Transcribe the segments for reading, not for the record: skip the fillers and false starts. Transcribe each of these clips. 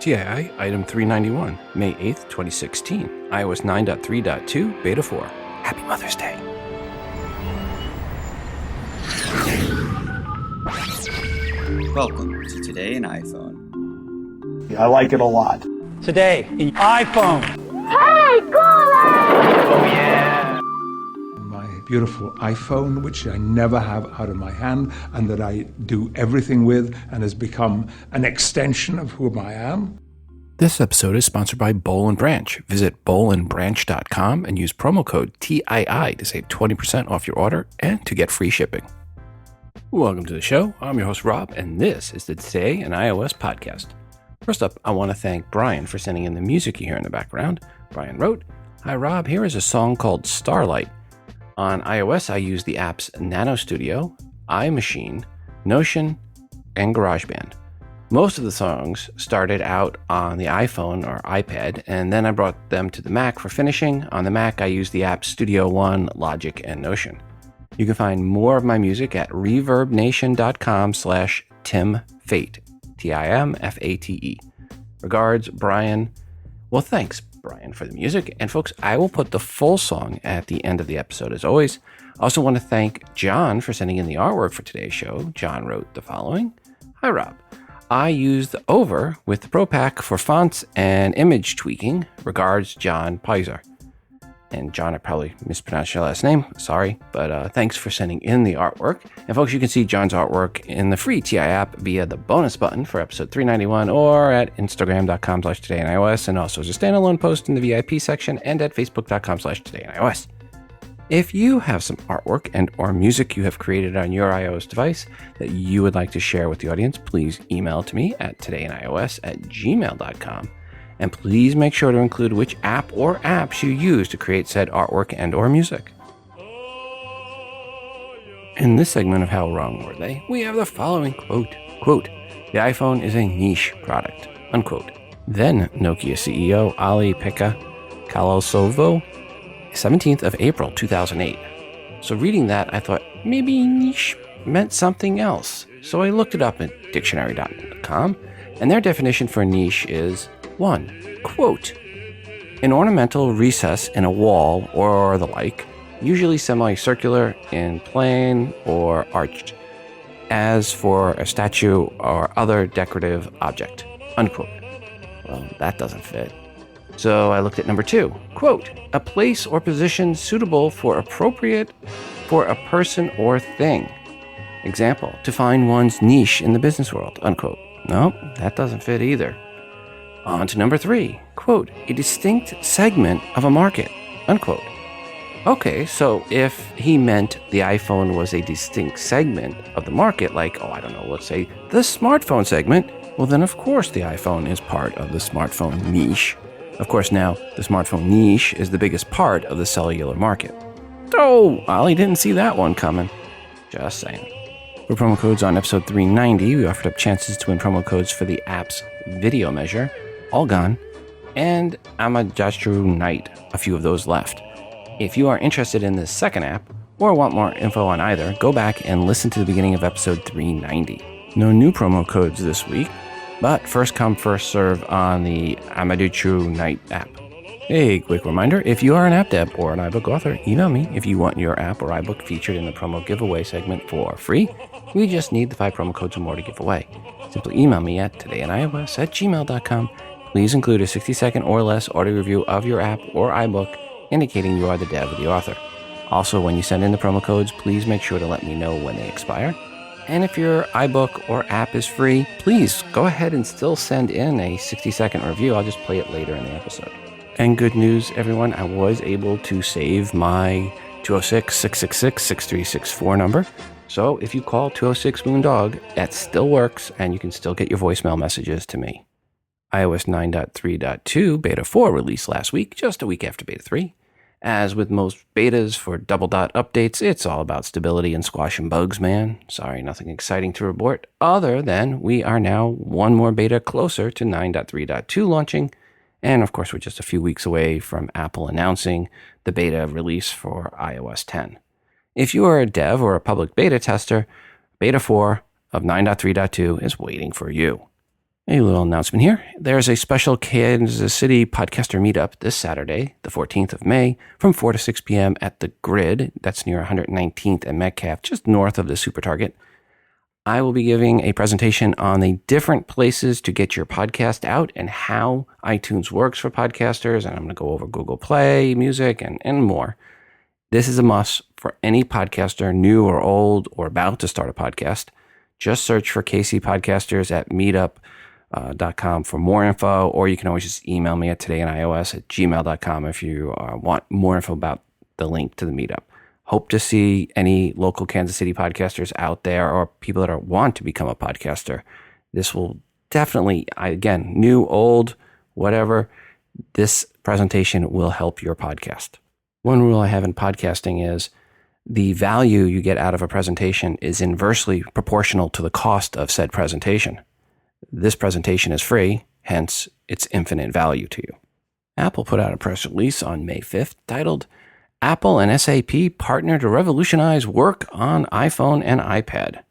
TII Item 391, May 8th, 2016, iOS 9.3.2, Beta 4. Happy Mother's Day. Welcome to Today in iPhone. I like it a lot. Today in iPhone. Hey, Google! Oh, yeah. My beautiful iPhone, which I never have out of my hand and that I do everything with and has become an extension of who I am. This episode is sponsored by Boll & Branch. Visit bollandbranch.com and use promo code TII to save 20% off your order and to get free shipping. Welcome to the show. I'm your host, Rob, and this is the Today in iOS podcast. First up, I want to thank Brian for sending in the music you hear in the background. Brian wrote, "Hi, Rob. Here is a song called Starlight. On iOS, I use the apps Nano Studio, iMachine, Notion, and GarageBand. Most of the songs started out on the iPhone or iPad, and then I brought them to the Mac for finishing. On the Mac, I use the apps Studio One, Logic, and Notion. You can find more of my music at reverbnation.com/timfate, TIMFATE. Regards, Brian." Well, thanks, Brian, for the music. And folks, I will put the full song at the end of the episode as always. I also want to thank John for sending in the artwork for today's show. John wrote the following. "Hi, Rob. I use the Over with the Pro Pack for fonts and image tweaking. Regards, John Pizer." And John, I probably mispronounced your last name. Sorry, but thanks for sending in the artwork. And folks, you can see John's artwork in the free TI app via the bonus button for episode 391 or at instagram.com/todayinios, and also as a standalone post in the VIP section and at facebook.com/todayinios. If you have some artwork and or music you have created on your iOS device that you would like to share with the audience, please email to me at todayinios@gmail.com. And please make sure to include which app or apps you use to create said artwork and or music. In this segment of How Wrong Were They, we have the following quote, "The iPhone is a niche product," unquote. Then Nokia CEO Ali-Pekka Kalasovo, 17th of April, 2008. So reading that, I thought maybe niche meant something else. So I looked it up at dictionary.com, and their definition for niche is 1. Quote, "An ornamental recess in a wall or the like, usually semicircular in plane or arched, as for a statue or other decorative object," unquote. Well, that doesn't fit. So I looked at number 2. Quote, "A place or position suitable for appropriate for a person or thing. Example, to find one's niche in the business world," unquote. Nope, that doesn't fit either. On to number 3. Quote, "A distinct segment of a market," unquote. Okay, so if he meant the iPhone was a distinct segment of the market, like, let's say the smartphone segment, well then of course the iPhone is part of the smartphone niche. Of course now, the smartphone niche is the biggest part of the cellular market. Oh, Ollie didn't see that one coming. Just saying. For promo codes on episode 390, we offered up chances to win promo codes for the app's Video Measure, all gone, and Amadastru Night, a few of those left. If you are interested in this second app, or want more info on either, go back and listen to the beginning of episode 390. No new promo codes this week, but first come, first serve on the Amadastru Night app. A quick reminder, if you are an app dev or an iBook author, email me if you want your app or iBook featured in the promo giveaway segment for free. We just need the 5 promo codes or more to give away. Simply email me at todayinios@gmail.com. Please include a 60-second or less audio review of your app or iBook indicating you are the dev or the author. Also, when you send in the promo codes, please make sure to let me know when they expire. And if your iBook or app is free, please go ahead and still send in a 60-second review. I'll just play it later in the episode. And good news, everyone, I was able to save my 206-666-6364 number. So if you call 206-MOON-DOG, that still works, and you can still get your voicemail messages to me. iOS 9.3.2 Beta 4 released last week, just a week after Beta 3. As with most betas for double dot updates, it's all about stability and squashing bugs, man. Sorry, nothing exciting to report, other than we are now one more beta closer to 9.3.2 launching, and of course we're just a few weeks away from Apple announcing the beta release for iOS 10. If you are a dev or a public beta tester, Beta 4 of 9.3.2 is waiting for you. A little announcement here. There's a special Kansas City Podcaster Meetup this Saturday, the 14th of May, from 4 to 6 p.m. at the Grid. That's near 119th and McAfee, just north of the Super Target. I will be giving a presentation on the different places to get your podcast out and how iTunes works for podcasters. And I'm going to go over Google Play, music, and more. This is a must for any podcaster, new or old, or about to start a podcast. Just search for KC Podcasters at meetup.com for more info, or you can always just email me at todayios@gmail.com if you want more info about the link to the meetup. Hope to see any local Kansas City podcasters out there or people that want to become a podcaster. This will definitely, again, new, old, whatever, this presentation will help your podcast. One rule I have in podcasting is the value you get out of a presentation is inversely proportional to the cost of said presentation. This presentation is free, hence its infinite value to you. Apple put out a press release on May 5th titled, Apple and SAP Partner to Revolutionize Work on iPhone and iPad.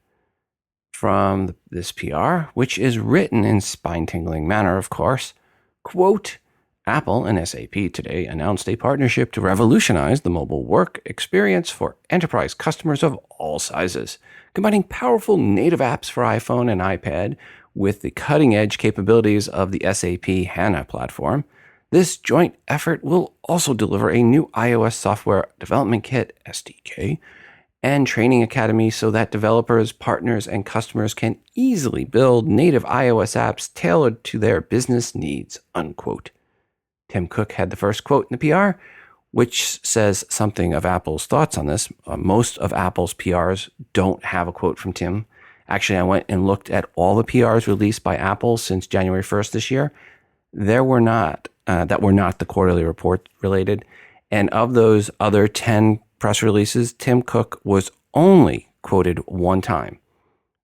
From this PR, which is written in spine-tingling manner, of course, quote, Apple and SAP today announced a partnership to revolutionize the mobile work experience for enterprise customers of all sizes, combining powerful native apps for iPhone and iPad with the cutting-edge capabilities of the SAP HANA platform. This joint effort will also deliver a new iOS software development kit, SDK, and training academy so that developers, partners, and customers can easily build native iOS apps tailored to their business needs, unquote. Tim Cook had the first quote in the PR, which says something of Apple's thoughts on this. Most of Apple's PRs don't have a quote from Tim. Actually, I went and looked at all the PRs released by Apple since January 1st this year. There were not that were not the quarterly report related. And of those other 10 press releases, Tim Cook was only quoted one time.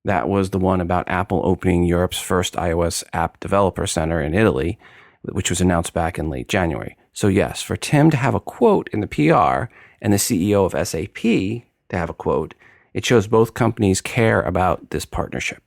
That was the one about Apple opening Europe's first iOS app developer center in Italy, which was announced back in late January. So yes, for Tim to have a quote in the PR and the CEO of SAP to have a quote, it shows both companies care about this partnership.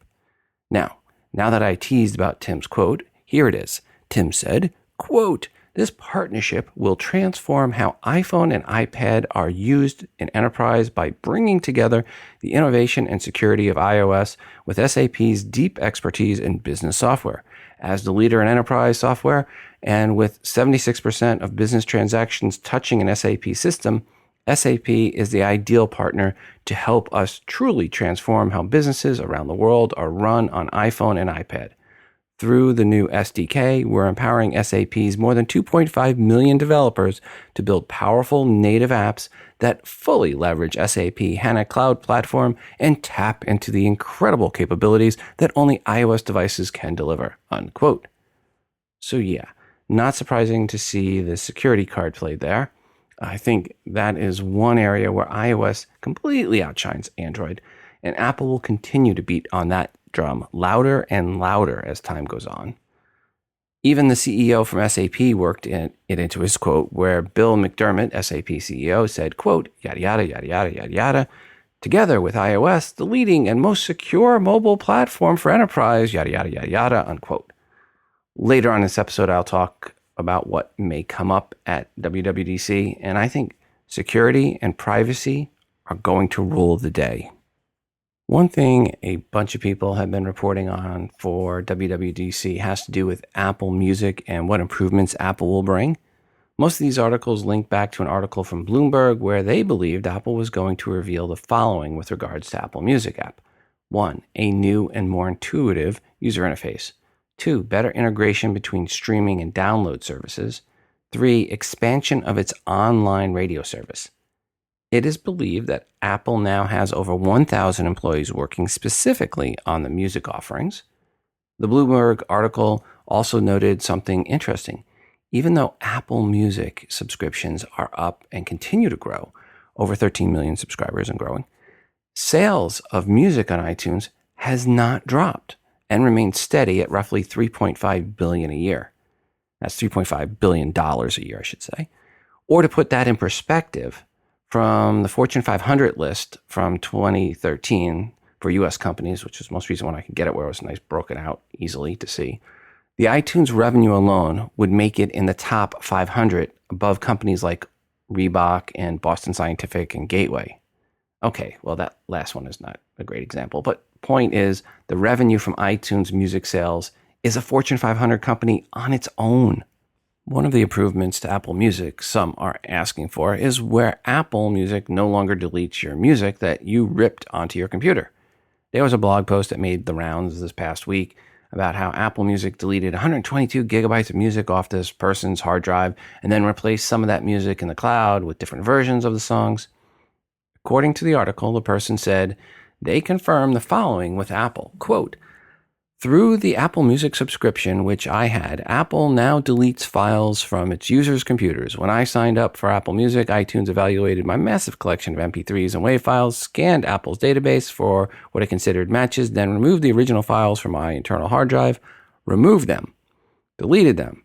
Now that I teased about Tim's quote, here it is. Tim said, quote, this partnership will transform how iPhone and iPad are used in enterprise by bringing together the innovation and security of iOS with SAP's deep expertise in business software. As the leader in enterprise software, and with 76% of business transactions touching an SAP system, SAP is the ideal partner to help us truly transform how businesses around the world are run on iPhone and iPad. Through the new SDK, we're empowering SAP's more than 2.5 million developers to build powerful native apps that fully leverage SAP HANA Cloud Platform and tap into the incredible capabilities that only iOS devices can deliver, unquote. So yeah, not surprising to see the security card played there. I think that is one area where iOS completely outshines Android, and Apple will continue to beat on that drum louder and louder as time goes on. Even the CEO from SAP worked it into his quote, where Bill McDermott, SAP CEO, said, quote, yada, yada, yada, yada, yada, yada, together with iOS, the leading and most secure mobile platform for enterprise, yada, yada, yada, yada, unquote. Later on in this episode, I'll talk about what may come up at WWDC, and I think security and privacy are going to rule the day. One thing a bunch of people have been reporting on for WWDC has to do with Apple Music and what improvements Apple will bring. Most of these articles link back to an article from Bloomberg where they believed Apple was going to reveal the following with regards to Apple Music app. 1, a new and more intuitive user interface. 2, better integration between streaming and download services. 3, expansion of its online radio service. It is believed that Apple now has over 1,000 employees working specifically on the music offerings. The Bloomberg article also noted something interesting. Even though Apple Music subscriptions are up and continue to grow, over 13 million subscribers and growing, sales of music on iTunes has not dropped and remains steady at roughly $3.5 billion a year. That's $3.5 billion a year, I should say. Or to put that in perspective, from the Fortune 500 list from 2013, for US companies, which is the most recent one I could get it, where it was nice broken out easily to see. The iTunes revenue alone would make it in the top 500 above companies like Reebok and Boston Scientific and Gateway. Okay, well, that last one is not a great example, but point is the revenue from iTunes music sales is a Fortune 500 company on its own. One of the improvements to Apple Music some are asking for is where Apple Music no longer deletes your music that you ripped onto your computer. There was a blog post that made the rounds this past week about how Apple Music deleted 122 gigabytes of music off this person's hard drive and then replaced some of that music in the cloud with different versions of the songs. According to the article, the person said they confirmed the following with Apple, quote, "Through the Apple Music subscription, which I had, Apple now deletes files from its users' computers. When I signed up for Apple Music, iTunes evaluated my massive collection of MP3s and WAV files, scanned Apple's database for what it considered matches, then removed the original files from my internal hard drive, removed them, deleted them.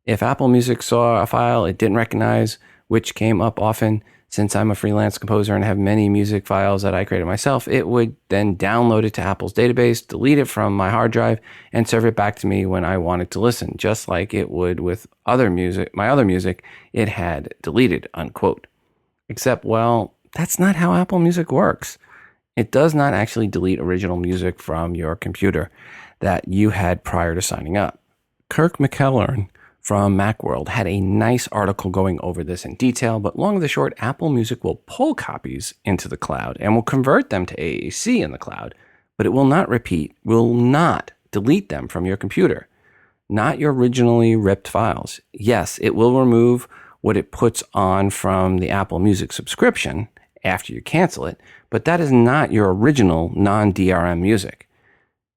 If Apple Music saw a file it didn't recognize, which came up often, since I'm a freelance composer and have many music files that I created myself, it would then download it to Apple's database, delete it from my hard drive, and serve it back to me when I wanted to listen, just like it would with my other music it had deleted," unquote. Except, well, that's not how Apple Music works. It does not actually delete original music from your computer that you had prior to signing up. Kirk McElhearn from Macworld had a nice article going over this in detail, but long and the short, Apple Music will pull copies into the cloud and will convert them to AAC in the cloud, but it will not delete them from your computer, not your originally ripped files. Yes, it will remove what it puts on from the Apple Music subscription after you cancel it, but that is not your original non-DRM music.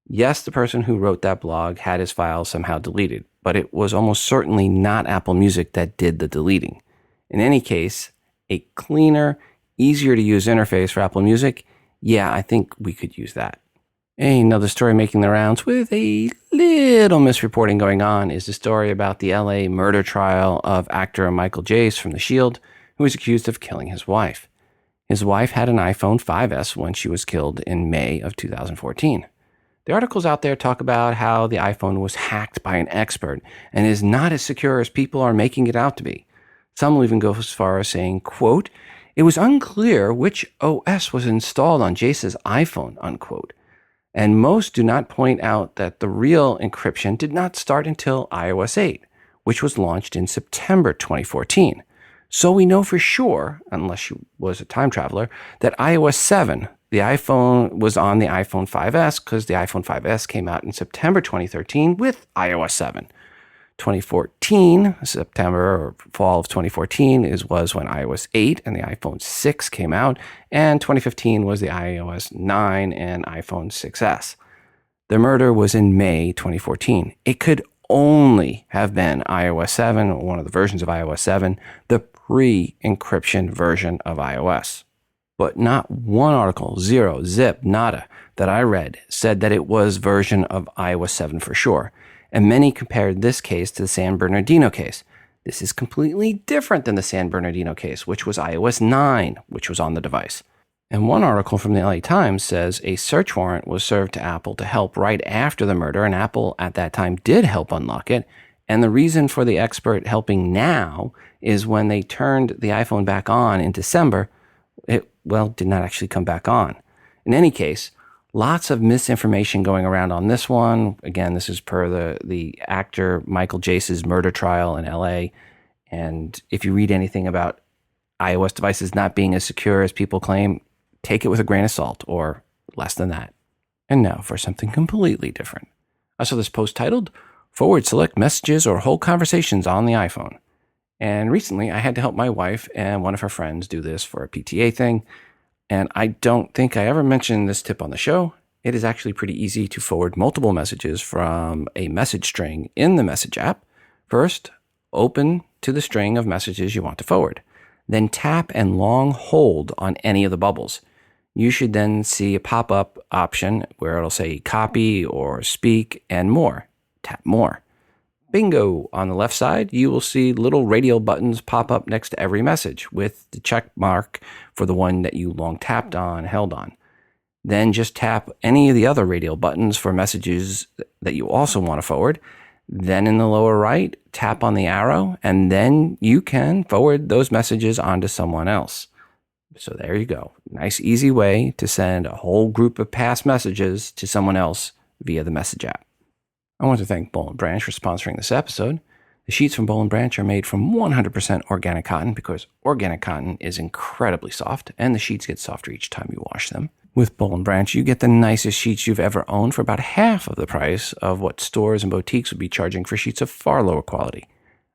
Yes, the person who wrote that blog had his files somehow deleted, but it was almost certainly not Apple Music that did the deleting. In any case, a cleaner, easier to use interface for Apple Music, yeah, I think we could use that. Another story making the rounds with a little misreporting going on is the story about the LA murder trial of actor Michael Jace from The Shield, who was accused of killing his wife. His wife had an iPhone 5S when she was killed in May of 2014. The articles out there talk about how the iPhone was hacked by an expert and is not as secure as people are making it out to be. Some will even go as far as saying, quote, "It was unclear which OS was installed on Jace's iPhone," unquote. And most do not point out that the real encryption did not start until iOS 8, which was launched in September 2014. So we know for sure, unless she was a time traveler, that iOS 7, the iPhone was on the iPhone 5S because the iPhone 5S came out in September 2013 with iOS 7. 2014, September or fall of 2014 was when iOS 8 and the iPhone 6 came out, and 2015 was the iOS 9 and iPhone 6S. The murder was in May 2014. It could only have been iOS 7, or one of the versions of iOS 7, the pre-encryption version of iOS. But not one article, zero, zip, nada, that I read said that it was version of iOS 7 for sure. And many compared this case to the San Bernardino case. This is completely different than the San Bernardino case, which was iOS 9, which was on the device. And one article from the LA Times says a search warrant was served to Apple to help right after the murder, and Apple at that time did help unlock it. And the reason for the expert helping now is when they turned the iPhone back on in December, it did not actually come back on. In any case, lots of misinformation going around on this one. Again, this is per the actor Michael Jace's murder trial in LA. And if you read anything about iOS devices not being as secure as people claim, take it with a grain of salt, or less than that. And now for something completely different. I saw this post titled, "Forward Select Messages or Hold Conversations on the iPhone." And recently I had to help my wife and one of her friends do this for a PTA thing. And I don't think I ever mentioned this tip on the show. It is actually pretty easy to forward multiple messages from a message string in the Message app. First, open to the string of messages you want to forward. Then tap and long hold on any of the bubbles. You should then see a pop-up option where it'll say copy or speak and more. Tap more. Bingo! On the left side, you will see little radio buttons pop up next to every message with the check mark for the one that you long tapped on, held on. Then just tap any of the other radial buttons for messages that you also want to forward. Then in the lower right, tap on the arrow, and then you can forward those messages onto someone else. So there you go. Nice, easy way to send a whole group of past messages to someone else via the message app. I want to thank Boll & Branch for sponsoring this episode. The sheets from Boll & Branch are made from 100% organic cotton because organic cotton is incredibly soft, and the sheets get softer each time you wash them. With Boll & Branch, you get the nicest sheets you've ever owned for about half of the price of what stores and boutiques would be charging for sheets of far lower quality.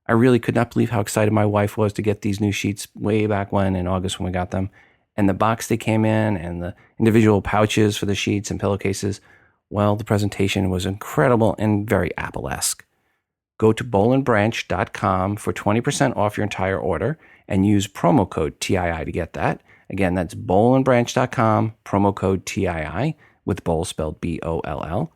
I really could not believe how excited my wife was to get these new sheets way back when, in August when we got them. And the box they came in and the individual pouches for the sheets and pillowcases, well, the presentation was incredible and very Apple-esque. Go to bollandbranch.com for 20% off your entire order and use promo code TII to get that. Again, that's bollandbranch.com, promo code TII, with Boll spelled B-O-L-L.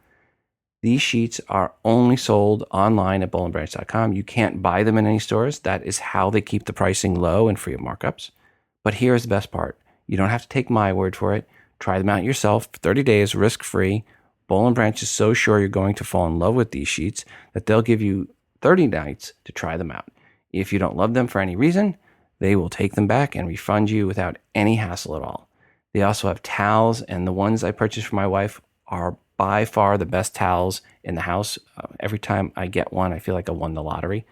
These sheets are only sold online at bollandbranch.com. You can't buy them in any stores. That is how they keep the pricing low and free of markups. But here's the best part. You don't have to take my word for it. Try them out yourself for 30 days, risk-free. Boll & Branch is so sure you're going to fall in love with these sheets that they'll give you 30 nights to try them out. If you don't love them for any reason, they will take them back and refund you without any hassle at all. They also have towels, and the ones I purchased for my wife are by far the best towels in the house. Every time I get one, I feel like I won the lottery.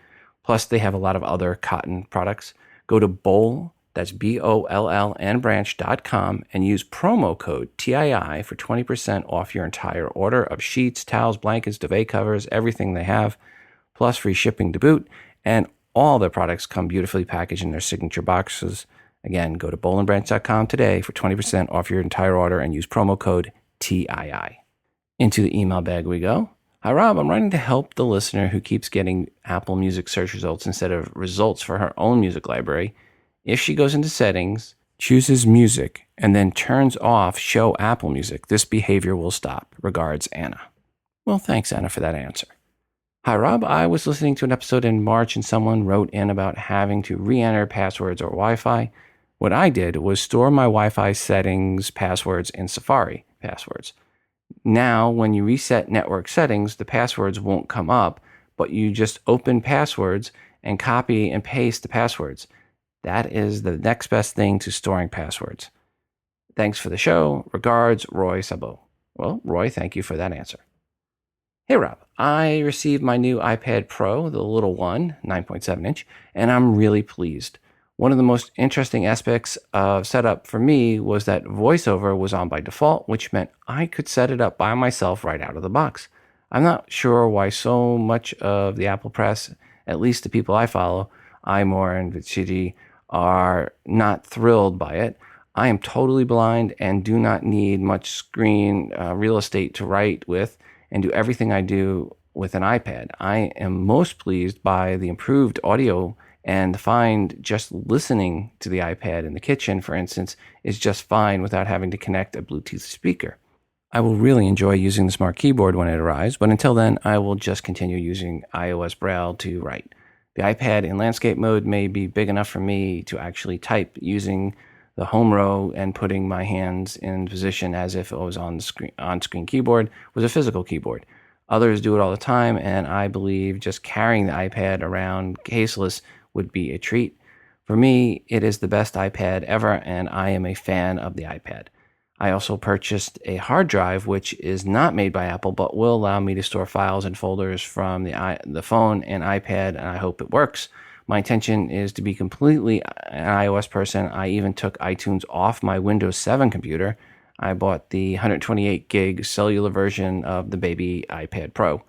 Plus, they have a lot of other cotton products. Go to Boll, that's B-O-L-L, and branch.com, and use promo code TII for 20% off your entire order of sheets, towels, blankets, duvet covers, everything they have, plus free shipping to boot, and all their products come beautifully packaged in their signature boxes. Again, go to bollandbranch.com today for 20% off your entire order and use promo code TII. Into the email bag we go. Hi, Rob. I'm writing to help the listener who keeps getting Apple Music search results instead of results for her own music library. If she goes into settings, chooses music, and then turns off show Apple Music, this behavior will stop. Regards, Anna. Well, thanks, Anna, for that answer. Hi, Rob. I was listening to an episode in March and someone wrote in about having to re-enter passwords or Wi-Fi. What I did was store my Wi-Fi settings passwords in Safari passwords. Now, when you reset network settings, the passwords won't come up, but you just open passwords and copy and paste the passwords. That is the next best thing to storing passwords. Thanks for the show. Regards, Roy Sabo. Well, Roy, thank you for that answer. Hey, Rob. I received my new iPad Pro, the little one, 9.7 inch, and I'm really pleased. One of the most interesting aspects of setup for me was that VoiceOver was on by default, which meant I could set it up by myself right out of the box. I'm not sure why so much of the Apple press, at least the people I follow, iMore and Vichidi, are not thrilled by it. I am totally blind and do not need much screen real estate to write with and do everything I do with an iPad. I am most pleased by the improved audio and find just listening to the iPad in the kitchen, for instance, is just fine without having to connect a Bluetooth speaker. I will really enjoy using the smart keyboard when it arrives, but until then, I will just continue using iOS Braille to write. The iPad in landscape mode may be big enough for me to actually type using the home row and putting my hands in position as if it was on the on-screen keyboard was a physical keyboard. Others do it all the time, and I believe just carrying the iPad around caseless would be a treat. For me, it is the best iPad ever, and I am a fan of the iPad. I also purchased a hard drive, which is not made by Apple, but will allow me to store files and folders from the phone and iPad, and I hope it works. My intention is to be completely an iOS person. I even took iTunes off my Windows 7 computer. I bought the 128 gig cellular version of the baby iPad Pro.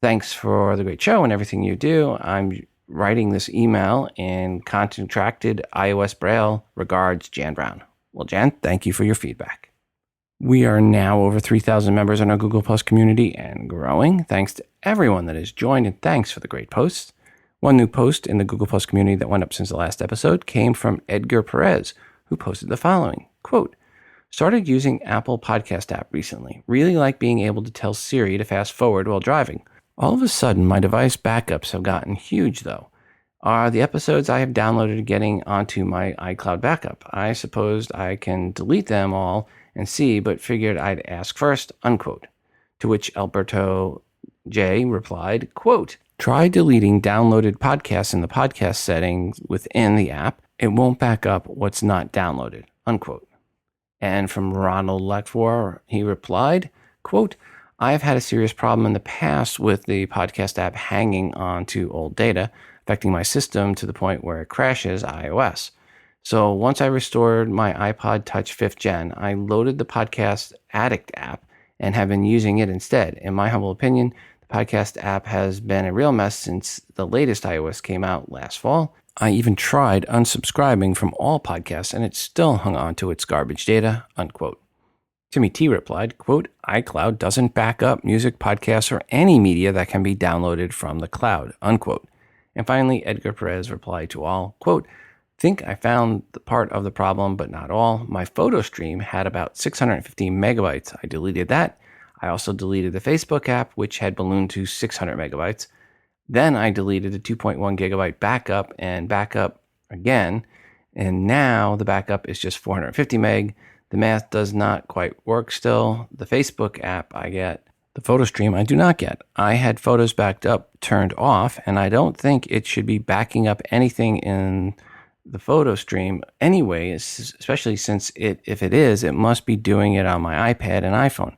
Thanks for the great show and everything you do. I'm writing this email in contracted iOS Braille. Regards, Jan Brown. Well, Jan, thank you for your feedback. We are now over 3,000 members in our Google Plus community and growing. Thanks to everyone that has joined, and thanks for the great posts. One new post in the Google Plus community that went up since the last episode came from Edgar Perez, who posted the following, quote, "Started using Apple Podcast app recently. Really like being able to tell Siri to fast forward while driving. All of a sudden, my device backups have gotten huge, though. Are the episodes I have downloaded getting onto my iCloud backup? I suppose I can delete them all and see, but figured I'd ask first, unquote. To which Alberto J. replied, quote, try deleting downloaded podcasts in the podcast settings within the app. It won't back up what's not downloaded, unquote. And from Ronald Lectvor, he replied, quote, I've had a serious problem in the past with the podcast app hanging on to old data, affecting my system to the point where it crashes iOS. So once I restored my iPod Touch 5th Gen, I loaded the Podcast Addict app and have been using it instead. In my humble opinion, the podcast app has been a real mess since the latest iOS came out last fall. I even tried unsubscribing from all podcasts and it still hung on to its garbage data, unquote. Timmy T replied, quote, iCloud doesn't back up music, podcasts, or any media that can be downloaded from the cloud, unquote. And finally, Edgar Perez replied to all, quote, think I found the part of the problem, but not all. My photo stream had about 650 megabytes. I deleted that. I also deleted the Facebook app, which had ballooned to 600 megabytes. Then I deleted the 2.1 gigabyte backup and backup again. And now the backup is just 450 meg. The math does not quite work still. The Facebook app I get. The photo stream I do not get. I had photos backed up turned off, and I don't think it should be backing up anything in the photo stream anyway, especially since if it is, it must be doing it on my iPad and iPhone.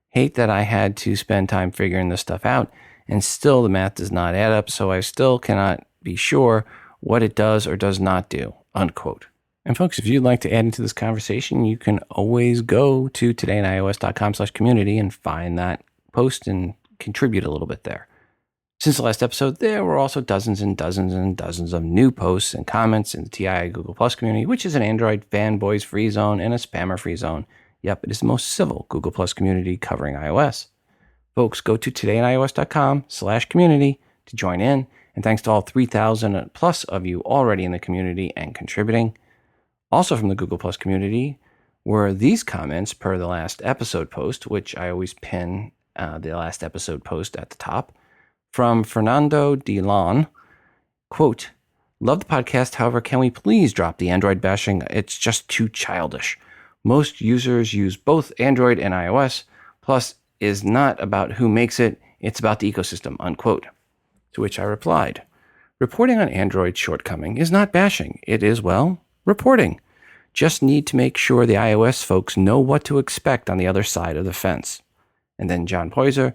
Hate that I had to spend time figuring this stuff out, and still the math does not add up, so I still cannot be sure what it does or does not do, unquote. And folks, if you'd like to add into this conversation, you can always go to todayinios.com/community and find that post and contribute a little bit there. Since the last episode, there were also dozens and dozens and dozens of new posts and comments in the TI Google Plus community, which is an Android fanboys free zone and a spammer free zone. Yep, it is the most civil Google Plus community covering iOS. Folks, go to todayinios.com/community to join in. And thanks to all 3,000 plus of you already in the community and contributing. Also from the Google Plus community were these comments per the last episode post, which I always pin the last episode post at the top. From Fernando Delon, quote, love the podcast. However, can we please drop the Android bashing? It's just too childish. Most users use both Android and iOS. Plus is not about who makes it. It's about the ecosystem, unquote. To which I replied, reporting on Android shortcoming is not bashing. It is, well, reporting. Just need to make sure the iOS folks know what to expect on the other side of the fence. And then John Poyser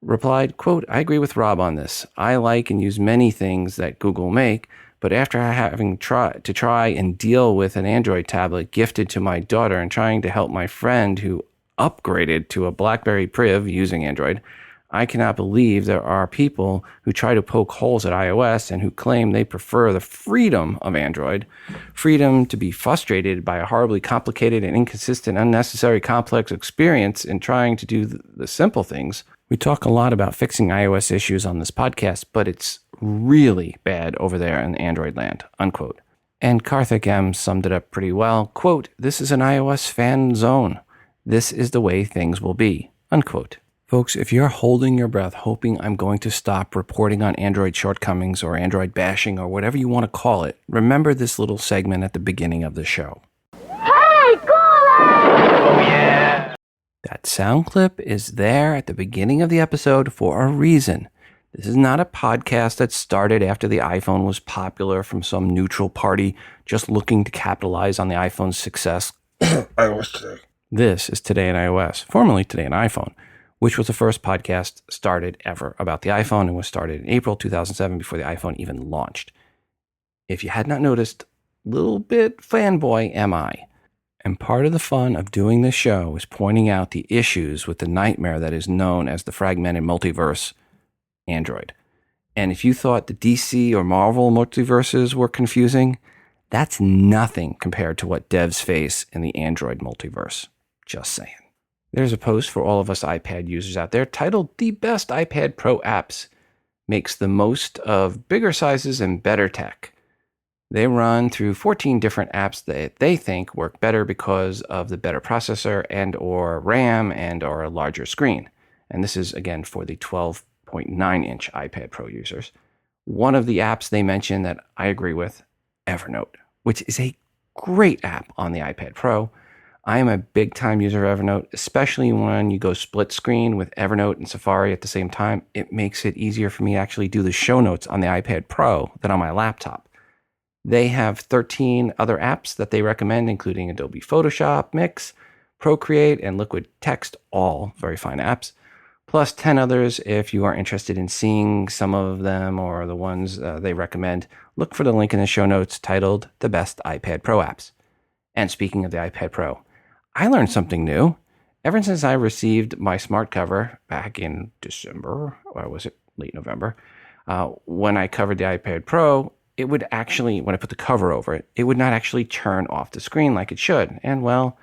replied, quote, I agree with Rob on this. I like and use many things that Google make, but after having to try and deal with an Android tablet gifted to my daughter and trying to help my friend who upgraded to a BlackBerry Priv using Android, I cannot believe there are people who try to poke holes at iOS and who claim they prefer the freedom of Android, freedom to be frustrated by a horribly complicated and inconsistent, unnecessary, complex experience in trying to do the simple things. We talk a lot about fixing iOS issues on this podcast, but it's really bad over there in Android land, unquote. And Karthik M summed it up pretty well. Quote, this is an iOS fan zone. This is the way things will be, unquote. Folks, if you're holding your breath hoping I'm going to stop reporting on Android shortcomings or Android bashing or whatever you want to call it, remember this little segment at the beginning of the show. Hey, Oh, yeah. That sound clip is there at the beginning of the episode for a reason. This is not a podcast that started after the iPhone was popular from some neutral party just looking to capitalize on the iPhone's success. iOS Today. This is Today in iOS, formerly Today in iPhone, which was the first podcast started ever about the iPhone and was started in April 2007 before the iPhone even launched. If you had not noticed, little bit fanboy am I. And part of the fun of doing this show is pointing out the issues with the nightmare that is known as the fragmented multiverse Android. And if you thought the DC or Marvel multiverses were confusing, that's nothing compared to what devs face in the Android multiverse. Just saying. There's a post for all of us iPad users out there titled The Best iPad Pro Apps Makes the Most of Bigger Sizes and Better Tech. They run through 14 different apps that they think work better because of the better processor and or RAM and or a larger screen. And this is, again, for the 12.9-inch iPad Pro users. One of the apps they mention that I agree with, Evernote, which is a great app on the iPad Pro. I am a big time user of Evernote, especially when you go split screen with Evernote and Safari at the same time. It makes it easier for me to actually do the show notes on the iPad Pro than on my laptop. They have 13 other apps that they recommend, including Adobe Photoshop, Mix, Procreate, and Liquid Text, all very fine apps, plus 10 others if you are interested in seeing some of them or the ones they recommend. Look for the link in the show notes titled The Best iPad Pro Apps. And speaking of the iPad Pro, I learned something new. Ever since I received my smart cover back in December, or was it late November, when I covered the iPad Pro, it would actually, when I put the cover over it, it would not actually turn off the screen like it should. And well,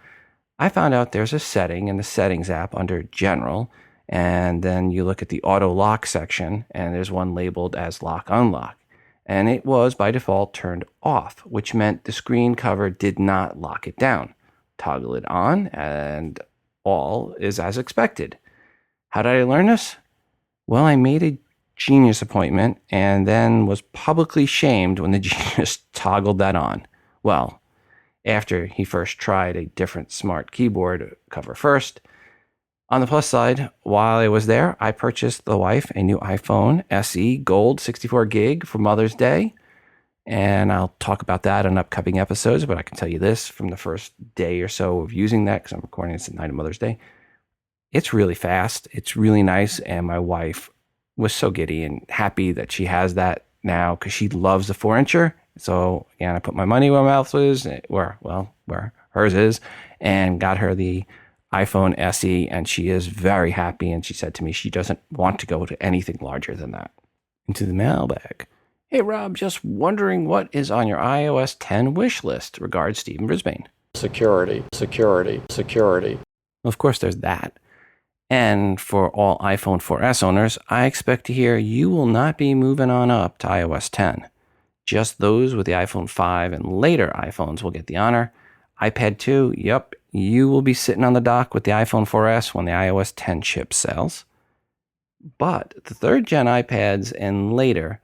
I found out there's a setting in the Settings app under General, and then you look at the Auto Lock section, and there's one labeled as Lock Unlock. And it was by default turned off, which meant the screen cover did not lock it down. Toggle it on, and all is as expected. How did I learn this? Well, I made a Genius appointment and then was publicly shamed when the Genius toggled that on. Well, after he first tried a different smart keyboard cover first. On the plus side, while I was there, I purchased the wife a new iPhone SE Gold 64 gig for Mother's Day. And I'll talk about that in upcoming episodes, but I can tell you this from the first day or so of using that, because I'm recording this the night of Mother's Day. It's really fast. It's really nice. And my wife was so giddy and happy that she has that now because she loves the 4-incher. So again, I put my money where my mouth is, where hers is, and got her the iPhone SE, and she is very happy. And she said to me she doesn't want to go to anything larger than that. Into the mailbag. Hey, Rob, just wondering what is on your iOS 10 wish list. Regards, Stephen Brisbane. Security. Of course, there's that. And for all iPhone 4S owners, I expect to hear you will not be moving on up to iOS 10. Just those with the iPhone 5 and later iPhones will get the honor. iPad 2, yep, you will be sitting on the dock with the iPhone 4S when the iOS 10 chip sells. But the third gen iPads and later,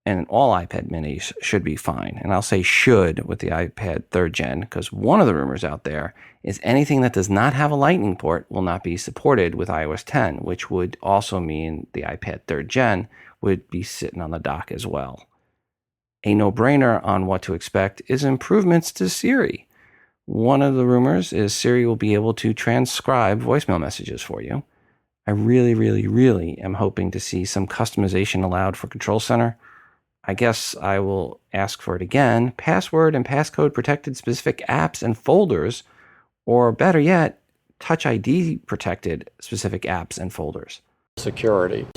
and all iPad minis should be fine. And I'll say should with the iPad 3rd gen, because one of the rumors out there is anything that does not have a Lightning port will not be supported with iOS 10, which would also mean the iPad 3rd gen would be sitting on the dock as well. A no-brainer on what to expect is improvements to Siri. One of the rumors is Siri will be able to transcribe voicemail messages for you. I really am hoping to see some customization allowed for Control Center. I guess I will ask for it again. Password and passcode protected specific apps and folders, or better yet, Touch ID protected specific apps and folders. Security.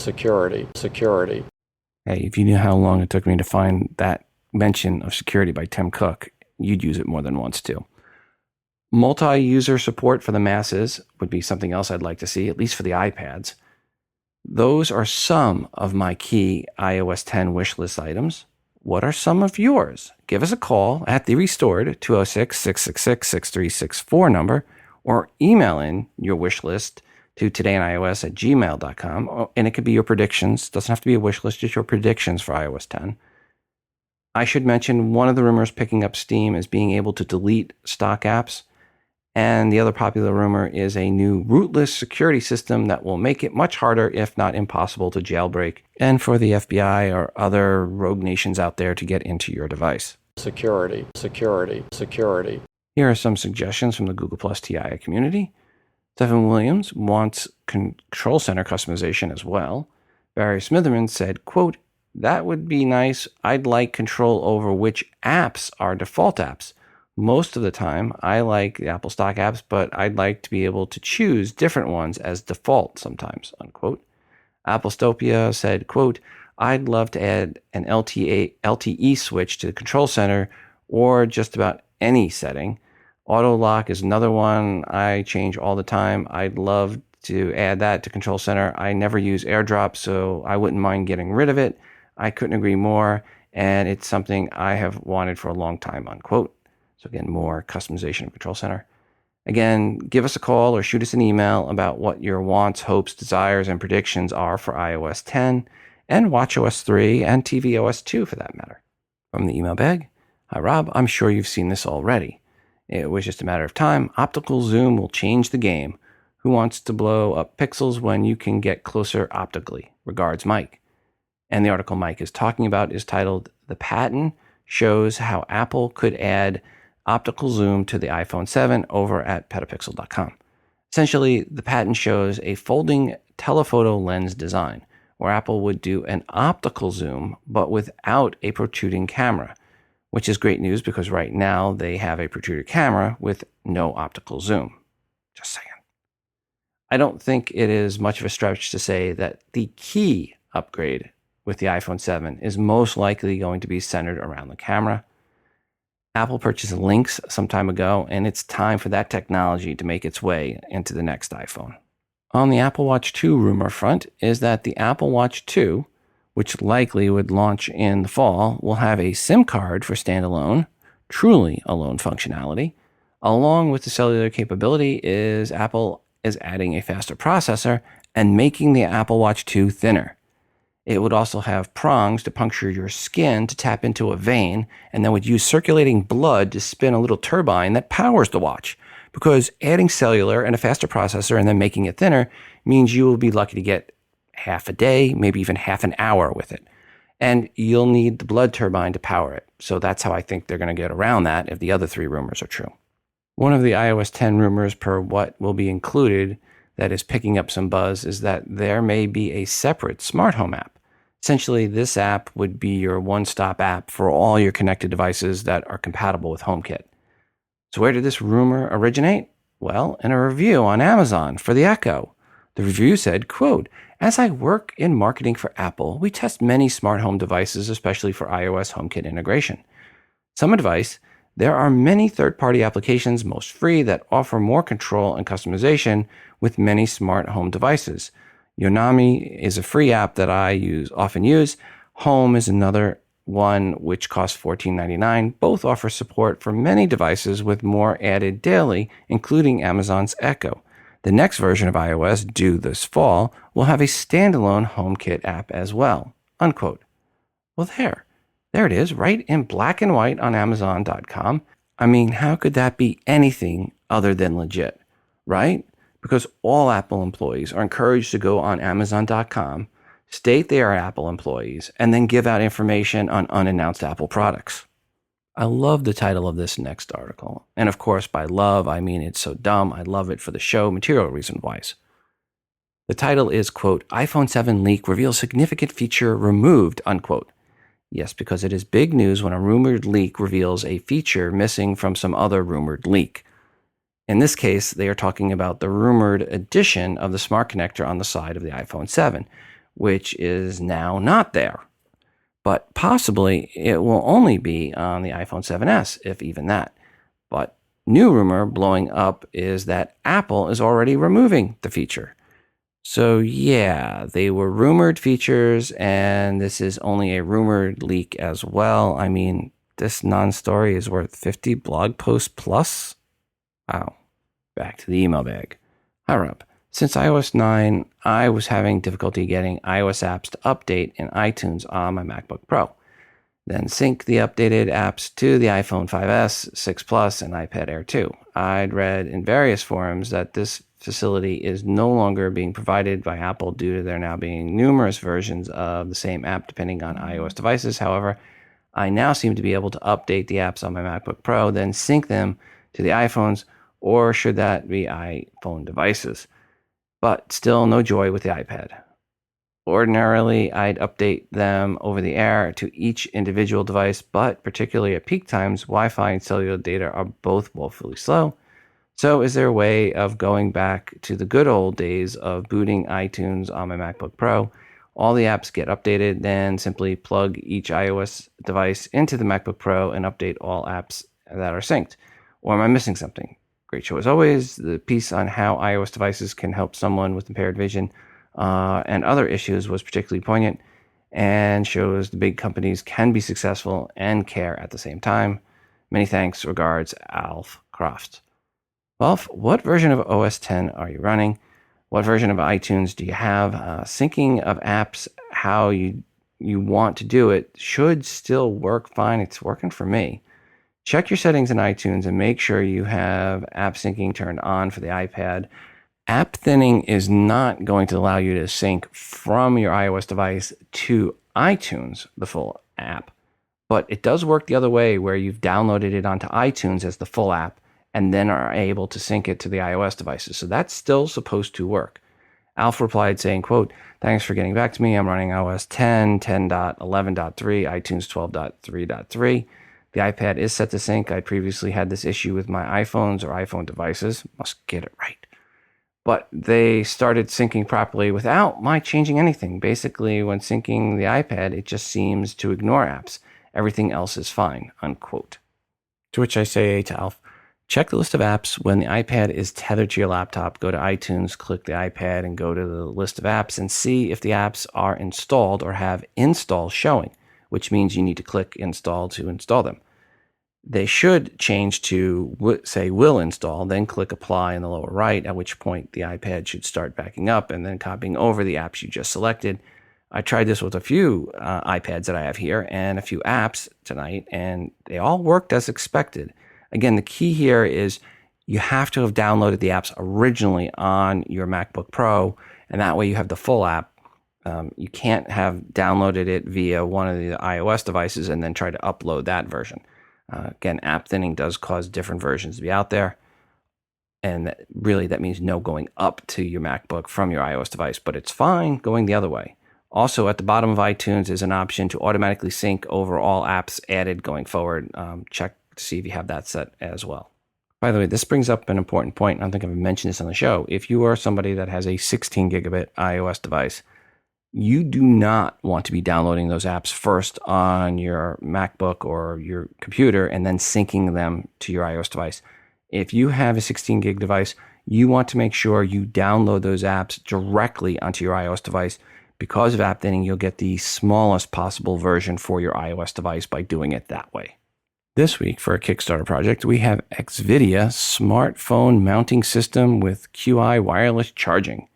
Hey, if you knew how long it took me to find that mention of security by Tim Cook, you'd use it more than once too. Multi-user support for the masses would be something else I'd like to see, at least for the iPads. Those are some of my key iOS 10 wishlist items. What are some of yours? Give us a call at the restored 206-666-6364 number, or email in your wish list to todayinios@gmail.com, and it could be your predictions. It doesn't have to be a wish list, just your predictions for iOS 10. I should mention one of the rumors picking up steam is being able to delete stock apps. And the other popular rumor is a new rootless security system that will make it much harder, if not impossible, to jailbreak, and for the FBI or other rogue nations out there to get into your device. Security. Here are some suggestions from the Google Plus TI community. Stephen Williams wants Control Center customization as well. Barry Smitherman said, quote, "That would be nice. I'd like control over which apps are default apps. Most of the time, I like the Apple stock apps, but I'd like to be able to choose different ones as default sometimes," unquote. Applestopia said, quote, "I'd love to add an LTE switch to the Control Center or just about any setting. Auto lock is another one I change all the time. I'd love to add that to Control Center. I never use AirDrop, so I wouldn't mind getting rid of it. I couldn't agree more, and it's something I have wanted for a long time," unquote. So again, more customization of Control Center. Again, give us a call or shoot us an email about what your wants, hopes, desires, and predictions are for iOS 10 and watchOS 3 and tvOS 2 for that matter. From the email bag, "Hi Rob, I'm sure you've seen this already. It was just a matter of time. Optical zoom will change the game. Who wants to blow up pixels when you can get closer optically? Regards, Mike. And the article Mike is talking about is titled, "The Patent Shows How Apple Could Add Optical Zoom to the iPhone 7 over at petapixel.com." Essentially, the patent shows a folding telephoto lens design where Apple would do an optical zoom, but without a protruding camera, which is great news because right now they have a protruded camera with no optical zoom. Just saying. I don't think it is much of a stretch to say that the key upgrade with the iPhone 7 is most likely going to be centered around the camera. Apple purchased Lynx some time ago, and it's time for that technology to make its way into the next iPhone. On the Apple Watch 2 rumor front is that the Apple Watch 2, which likely would launch in the fall, will have a SIM card for standalone, truly alone functionality. Along with the cellular capability is Apple is adding a faster processor and making the Apple Watch 2 thinner. It would also have prongs to puncture your skin to tap into a vein, and then would use circulating blood to spin a little turbine that powers the watch. Because adding cellular and a faster processor and then making it thinner means you will be lucky to get half a day, maybe even half an hour with it. And you'll need the blood turbine to power it. So that's how I think they're going to get around that if the other three rumors are true. One of the iOS 10 rumors per what will be included that is picking up some buzz is that there may be a separate smart home app. Essentially, this app would be your one-stop app for all your connected devices that are compatible with HomeKit. So where did this rumor originate? Well, in a review on Amazon for the Echo. The review said, quote, "As I work in marketing for Apple, we test many smart home devices, especially for iOS HomeKit integration. Some advice, there are many third-party applications, most free, that offer more control and customization with many smart home devices. Yonami is a free app that I often use. Home is another one which costs $14.99. Both offer support for many devices with more added daily, including Amazon's Echo. The next version of iOS, due this fall, will have a standalone HomeKit app as well." Unquote. Well, there it is, right in black and white on Amazon.com. I mean, how could that be anything other than legit, right? Because all Apple employees are encouraged to go on Amazon.com, state they are Apple employees, and then give out information on unannounced Apple products. I love the title of this next article. And of course, by love, I mean it's so dumb. I love it for the show, material reason-wise. The title is, quote, "iPhone 7 leak reveals significant feature removed," unquote. Yes, because it is big news when a rumored leak reveals a feature missing from some other rumored leak. In this case, they are talking about the rumored addition of the smart connector on the side of the iPhone 7, which is now not there. But possibly it will only be on the iPhone 7S, if even that. But new rumor blowing up is that Apple is already removing the feature. So yeah, they were rumored features, and this is only a rumored leak as well. I mean, this non-story is worth 50 blog posts plus. Wow. Back to the email bag. Hi, Rob. Since iOS 9, I was having difficulty getting iOS apps to update in iTunes on my MacBook Pro. Then sync the updated apps to the iPhone 5S, 6 Plus, and iPad Air 2. I'd read in various forums that this facility is no longer being provided by Apple due to there now being numerous versions of the same app depending on iOS devices. However, I now seem to be able to update the apps on my MacBook Pro, then sync them to the iPhones, or should that be iPhone devices? But still no joy with the iPad. Ordinarily, I'd update them over the air to each individual device, but particularly at peak times, Wi-Fi and cellular data are both woefully slow. So is there a way of going back to the good old days of booting iTunes on my MacBook Pro? All the apps get updated, then simply plug each iOS device into the MacBook Pro and update all apps that are synced. Or am I missing something? Great show as always. The piece on how iOS devices can help someone with impaired vision and other issues was particularly poignant and shows the big companies can be successful and care at the same time. Many thanks. Regards, Alf Croft. Alf, what version of OS 10 are you running? What version of iTunes do you have? Syncing of apps how you want to do it should still work fine. It's working for me. Check your settings in iTunes and make sure you have app syncing turned on for the iPad. App thinning is not going to allow you to sync from your iOS device to iTunes, the full app, but it does work the other way where you've downloaded it onto iTunes as the full app and then are able to sync it to the iOS devices. So that's still supposed to work. Alf replied saying, quote, "Thanks for getting back to me. I'm running iOS 10, 10.11.3, iTunes 12.3.3. The iPad is set to sync. I previously had this issue with my iPhones or iPhone devices. Must get it right. But they started syncing properly without my changing anything. Basically, when syncing the iPad, it just seems to ignore apps. Everything else is fine," unquote. To which I say to Alf, check the list of apps when the iPad is tethered to your laptop. Go to iTunes, click the iPad, and go to the list of apps and see if the apps are installed or have install showing, which means you need to click install to install them. They should change to say will install, then click apply in the lower right, at which point the iPad should start backing up and then copying over the apps you just selected. I tried this with a few iPads that I have here and a few apps tonight, and they all worked as expected. Again, the key here is you have to have downloaded the apps originally on your MacBook Pro, and that way you have the full app. You can't have downloaded it via one of the iOS devices and then try to upload that version. Again, app thinning does cause different versions to be out there. And that means no going up to your MacBook from your iOS device, but it's fine going the other way. Also, at the bottom of iTunes is an option to automatically sync over all apps added going forward. Check to see if you have that set as well. By the way, this brings up an important point. I don't think I've mentioned this on the show. If you are somebody that has a 16 gigabit iOS device, you do not want to be downloading those apps first on your MacBook or your computer and then syncing them to your iOS device. If you have a 16 gig device, you want to make sure you download those apps directly onto your iOS device. Because of app thinning, you'll get the smallest possible version for your iOS device by doing it that way. This week for a Kickstarter project, we have XVIDA smartphone mounting system with QI wireless charging.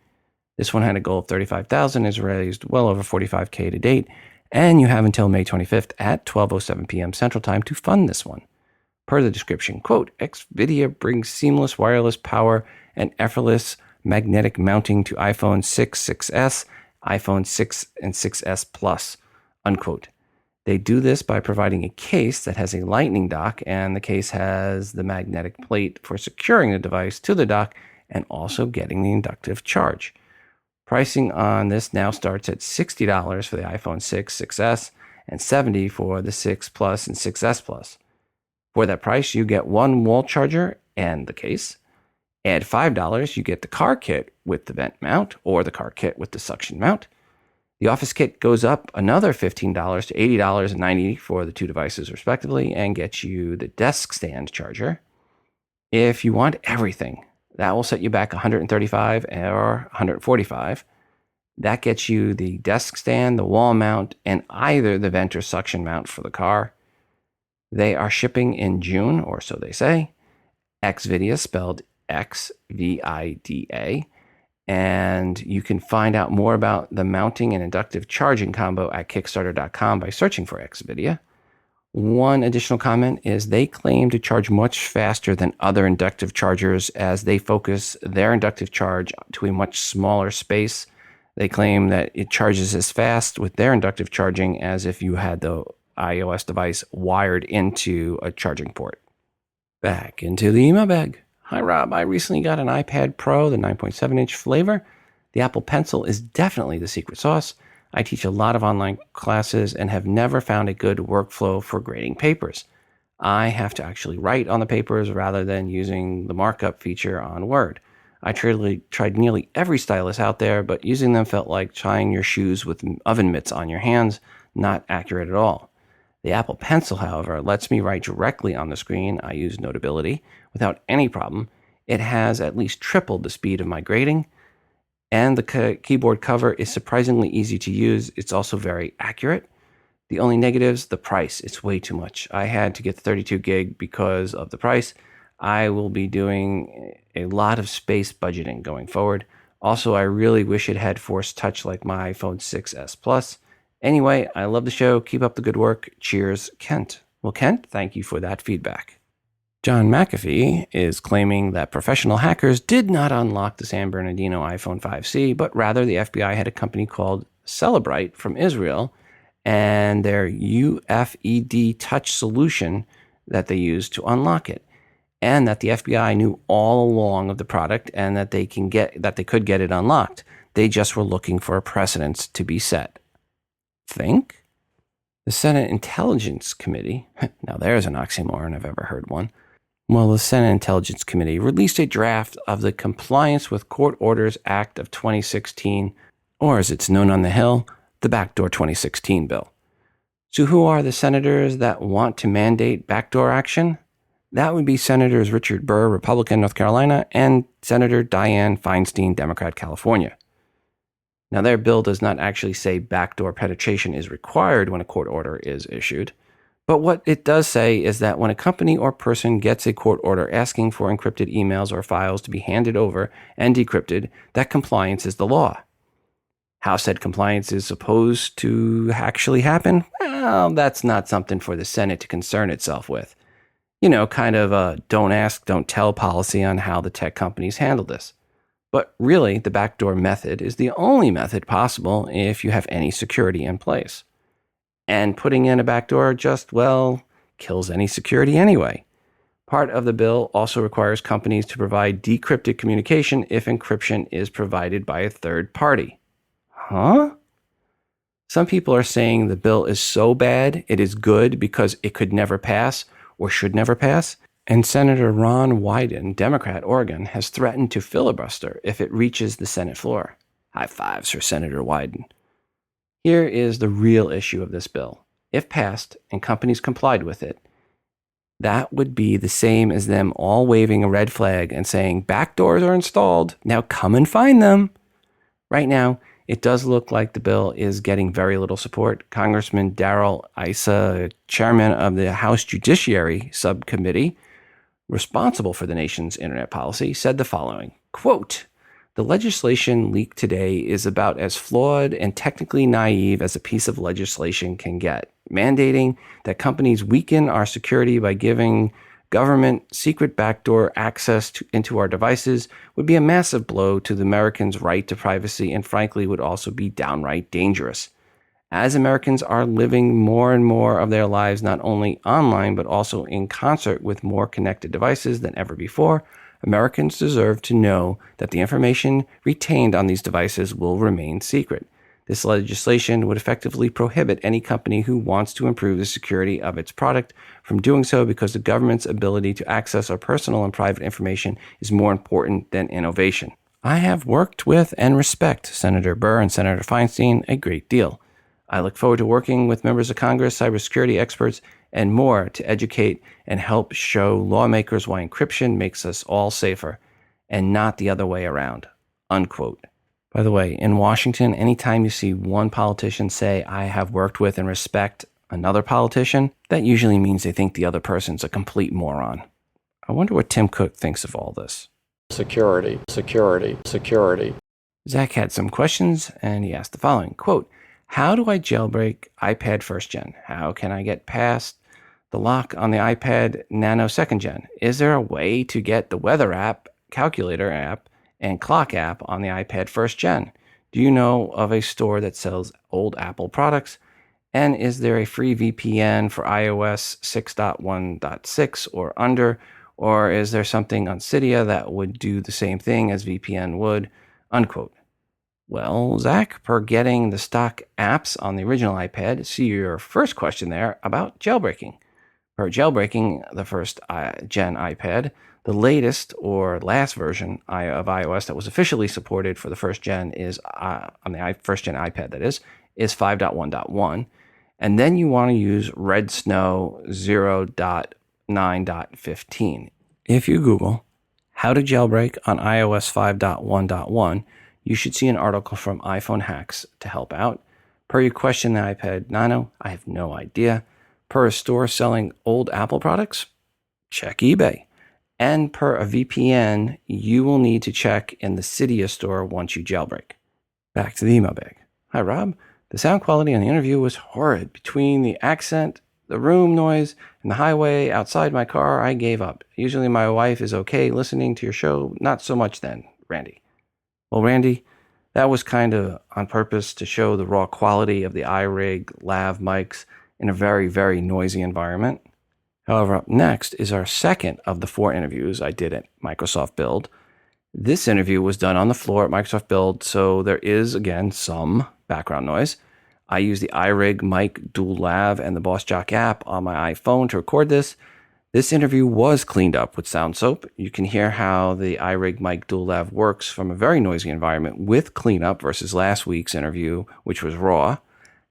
This one had a goal of $35,000, has raised well over $45K to date, and you have until May 25th at 12:07 p.m. Central Time to fund this one. Per the description, quote, XVIDA brings seamless wireless power and effortless magnetic mounting to iPhone 6, 6S, iPhone 6, and 6S Plus, unquote. They do this by providing a case that has a lightning dock, and the case has the magnetic plate for securing the device to the dock and also getting the inductive charge. Pricing on this now starts at $60 for the iPhone 6, 6S, and $70 for the 6 Plus and 6S Plus. For that price, you get one wall charger and the case. Add $5, you get the car kit with the vent mount or the car kit with the suction mount. The office kit goes up another $15 to $80 and $90 for the two devices respectively and gets you the desk stand charger. If you want everything, that will set you back $135 or $145. That gets you the desk stand, the wall mount, and either the vent or suction mount for the car. They are shipping in June, or so they say. XVIDA, spelled XVIDA. And you can find out more about the mounting and inductive charging combo at Kickstarter.com by searching for XVIDA. One additional comment is they claim to charge much faster than other inductive chargers as they focus their inductive charge to a much smaller space. They claim that it charges as fast with their inductive charging as if you had the iOS device wired into a charging port. Back into the email bag. Hi, Rob. I recently got an iPad Pro, the 9.7-inch flavor. The Apple Pencil is definitely the secret sauce. I teach a lot of online classes and have never found a good workflow for grading papers. I have to actually write on the papers rather than using the markup feature on Word. I tried nearly every stylus out there, but using them felt like tying your shoes with oven mitts on your hands, not accurate at all. The Apple Pencil, however, lets me write directly on the screen. I use Notability without any problem. It has at least tripled the speed of my grading, and the keyboard cover is surprisingly easy to use. It's also very accurate. The only negatives, the price. It's way too much. I had to get the 32 gig because of the price. I will be doing a lot of space budgeting going forward. Also, I really wish it had Force Touch like my iPhone 6S Plus. Anyway, I love the show. Keep up the good work. Cheers, Kent. Well, Kent, thank you for that feedback. John McAfee is claiming that professional hackers did not unlock the San Bernardino iPhone 5C, but rather the FBI had a company called Cellular from Israel and their UFED touch solution that they used to unlock it, and that the FBI knew all along of the product and that they could get it unlocked. They just were looking for a precedent to be set. Think? The Senate Intelligence Committee, now there's an oxymoron, I've ever heard one. Well, the Senate Intelligence Committee released a draft of the Compliance with Court Orders Act of 2016, or as it's known on the Hill, the Backdoor 2016 bill. So who are the senators that want to mandate backdoor action? That would be Senators Richard Burr, Republican, North Carolina, and Senator Dianne Feinstein, Democrat, California. Now, their bill does not actually say backdoor penetration is required when a court order is issued, but what it does say is that when a company or person gets a court order asking for encrypted emails or files to be handed over and decrypted, that compliance is the law. How said compliance is supposed to actually happen? Well, that's not something for the Senate to concern itself with. Kind of a don't ask, don't tell policy on how the tech companies handle this. But really, the backdoor method is the only method possible if you have any security in place. And putting in a backdoor just, kills any security anyway. Part of the bill also requires companies to provide decrypted communication if encryption is provided by a third party. Huh? Some people are saying the bill is so bad it is good because it could never pass or should never pass. And Senator Ron Wyden, Democrat, Oregon, has threatened to filibuster if it reaches the Senate floor. High fives for Senator Wyden. Here is the real issue of this bill. If passed and companies complied with it, that would be the same as them all waving a red flag and saying, backdoors are installed, now come and find them. Right now, it does look like the bill is getting very little support. Congressman Darrell Issa, chairman of the House Judiciary Subcommittee, responsible for the nation's internet policy, said the following, quote, "The legislation leaked today is about as flawed and technically naive as a piece of legislation can get. Mandating that companies weaken our security by giving government secret backdoor access into our devices would be a massive blow to the Americans' right to privacy and frankly would also be downright dangerous. As Americans are living more and more of their lives not only online but also in concert with more connected devices than ever before, Americans deserve to know that the information retained on these devices will remain secret. This legislation would effectively prohibit any company who wants to improve the security of its product from doing so because the government's ability to access our personal and private information is more important than innovation." I have worked with and respect Senator Burr and Senator Feinstein a great deal. I look forward to working with members of Congress, cybersecurity experts, and more to educate and help show lawmakers why encryption makes us all safer and not the other way around. Unquote. By the way, in Washington, anytime you see one politician say, "I have worked with and respect another politician," that usually means they think the other person's a complete moron. I wonder what Tim Cook thinks of all this. Security, security, security. Zach had some questions, and he asked the following, quote, "How do I jailbreak iPad first gen? How can I get past the lock on the iPad Nano second gen? Is there a way to get the weather app, calculator app, and clock app on the iPad first gen? Do you know of a store that sells old Apple products? And is there a free VPN for iOS 6.1.6 or under? Or is there something on Cydia that would do the same thing as VPN would?" Unquote. Well, Zach, per getting the stock apps on the original iPad, see your first question there about jailbreaking. Per jailbreaking the first gen iPad, the latest or last version of iOS that was officially supported for the first gen is on the first gen iPad, that is 5.1.1. And then you want to use Red Snow 0.9.15. If you Google how to jailbreak on iOS 5.1.1, you should see an article from iPhone Hacks to help out. Per your question, the iPad Nano, I have no idea. Per a store selling old Apple products, check eBay. And per a VPN, you will need to check in the Cydia store once you jailbreak. Back to the email bag. Hi, Rob. The sound quality on the interview was horrid between the accent, The room noise and the highway outside my car, I gave up. Usually my wife is okay listening to your show. Not so much then, Randy. Well, Randy, that was kind of on purpose to show the raw quality of the iRig lav mics in a very, very noisy environment. However, up next is our second of the 4 interviews I did at Microsoft Build. This interview was done on the floor at Microsoft Build, so there is, again, some background noise. I used the iRig mic dual lav and the Boss Jock app on my iPhone to record this. This interview was cleaned up with SoundSoap. You can hear how the iRig mic dual lav works from a very noisy environment with cleanup versus last week's interview, which was raw.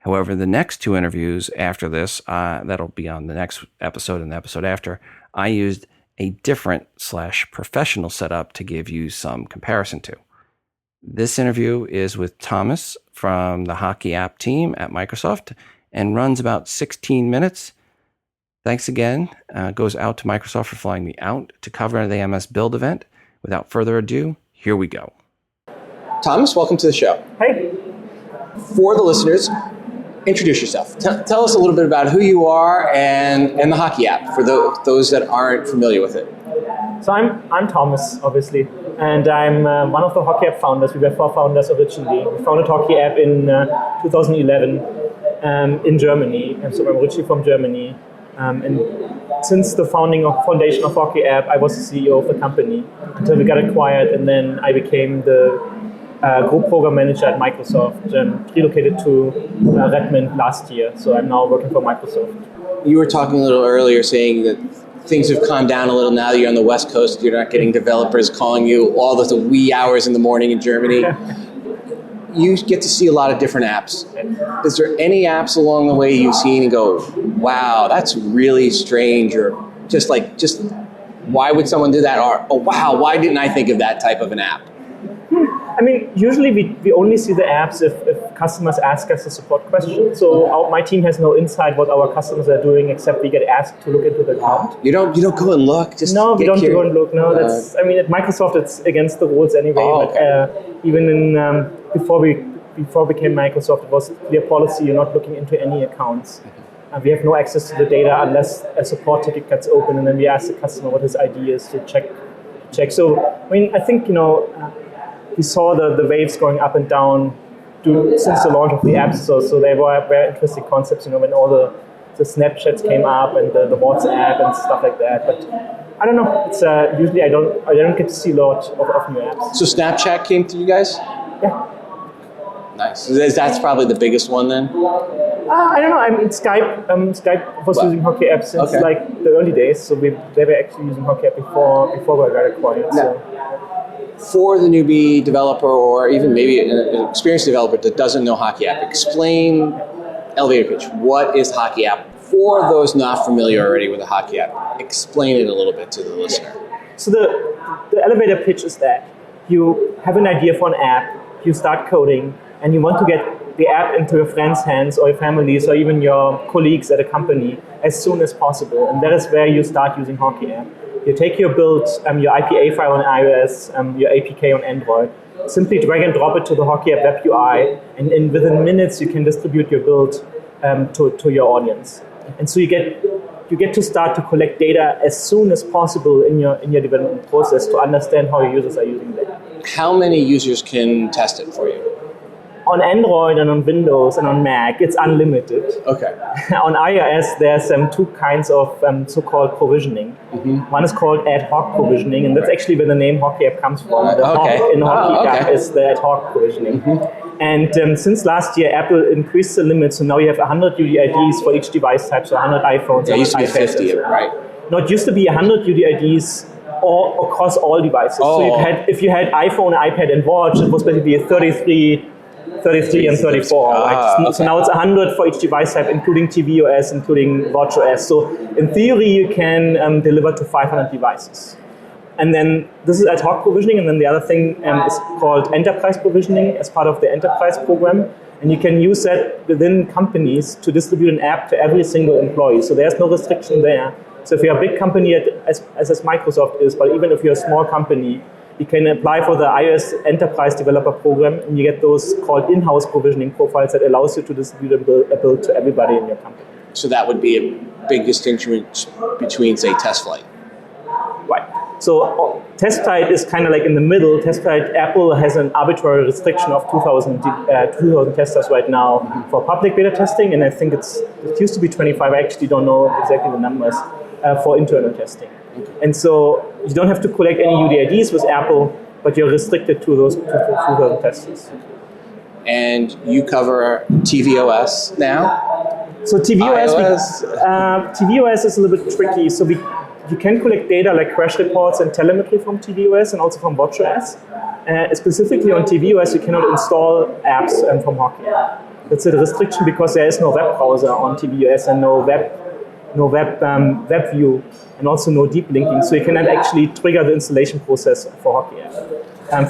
However, the next 2 interviews after this, that'll be on the next episode and the episode after, I used a different / professional setup to give you some comparison to. This interview is with Thomas from the Hockey app team at Microsoft and runs about 16 minutes. Thanks again goes out to Microsoft for flying me out to cover the MS Build event. Without further ado, here we go. Thomas, welcome to the show. Hey. For the listeners, introduce yourself. Tell us a little bit about who you are and the Hockey app for those that aren't familiar with it. So I'm Thomas, obviously, and I'm one of the Hockey app founders. We were 4 founders originally. We founded Hockey app in 2011 in Germany, and so I'm originally from Germany. And since the foundation of Hockey app, I was the CEO of the company until we got acquired, and then I became the group program manager at Microsoft and relocated to Redmond last year. So I'm now working for Microsoft. You were talking a little earlier saying that things have calmed down a little now that you're on the West Coast. You're not getting developers calling you all the wee hours in the morning in Germany. You get to see a lot of different apps. Is there any apps along the way you've seen and go, wow, that's really strange, or just why would someone do that? Or, oh, wow, why didn't I think of that type of an app? I mean, usually we only see the apps if customers ask us a support question. So my team has no insight what our customers are doing, except we get asked to look into the account. You don't go and look? No, we don't go and look. No, that's. I mean, at Microsoft, it's against the rules anyway. Okay. But even in before we became Microsoft, it was clear policy. You're not looking into any accounts. We have no access to the data unless a support ticket gets open, and then we ask the customer what his ID is to check. So, I mean, I think we saw the waves going up and down since the launch of the App Store. So they were very interesting concepts, when all the Snapchats came up and the WhatsApp and stuff like that. But I don't know. It's usually I don't get to see a lot of new apps. So Snapchat came to you guys? Yeah. Nice. That's probably the biggest one then? I don't know. I mean, Skype was using Hockey app since like the early days. So they were actually using Hockey app before we got acquired. So. For the newbie developer, or even maybe an experienced developer that doesn't know Hockey app, explain elevator pitch. What is Hockey app? For those not familiar already with the Hockey app, explain it a little bit to the listener. So the elevator pitch is that you have an idea for an app, you start coding, and you want to get the app into your friends' hands or your families or even your colleagues at a company as soon as possible. And that is where you start using Hockey app. You take your build, your IPA file on iOS, your APK on Android, simply drag and drop it to the Hockey app web UI, and within minutes you can distribute your build to your audience. And so you get to start to collect data as soon as possible in your development process to understand how your users are using that. How many users can test it for you? On Android and on Windows and on Mac, it's unlimited. Okay. On iOS, there's 2 kinds of so-called provisioning. Mm-hmm. One is called ad hoc provisioning, and that's actually where the name Hockey app comes from. The hoc in Hockey app is the ad hoc provisioning. Mm-hmm. And since last year, Apple increased the limit, so now you have 100 UDIDs for each device type, so 100 iPhones. Yeah, it used to be 50, right? No, it used to be 100 UDIDs across all devices. Oh. So if you had iPhone, iPad, and watch, it was basically a 33 and 34. Right? Okay. So now it's 100 for each device type, including tvOS, including watchOS. So in theory, you can deliver to 500 devices. And then this is ad hoc provisioning, and then the other thing is called enterprise provisioning as part of the enterprise program. And you can use that within companies to distribute an app to every single employee. So there's no restriction there. So if you're a big company, as Microsoft is, but even if you're a small company, you can apply for the iOS Enterprise Developer Program, and you get those called in-house provisioning profiles that allows you to distribute a build to everybody in your company. So that would be big distinction between, say, test flight. Right. So test flight is kind of like in the middle. Test flight, Apple has an arbitrary restriction of 2,000 testers right now for public beta testing, and I think it used to be 25. I actually don't know exactly the numbers for internal testing. And so you don't have to collect any UDIDs with Apple, but you're restricted to those 2,000 testers. And you cover tvOS now? So tvOS is a little bit tricky. So you can collect data like crash reports and telemetry from tvOS and also from watchOS. Specifically on tvOS, you cannot install apps from Hockey. That's a restriction because there is no web browser on tvOS and no web view, and also no deep linking. So you cannot actually trigger the installation process for Hockey app.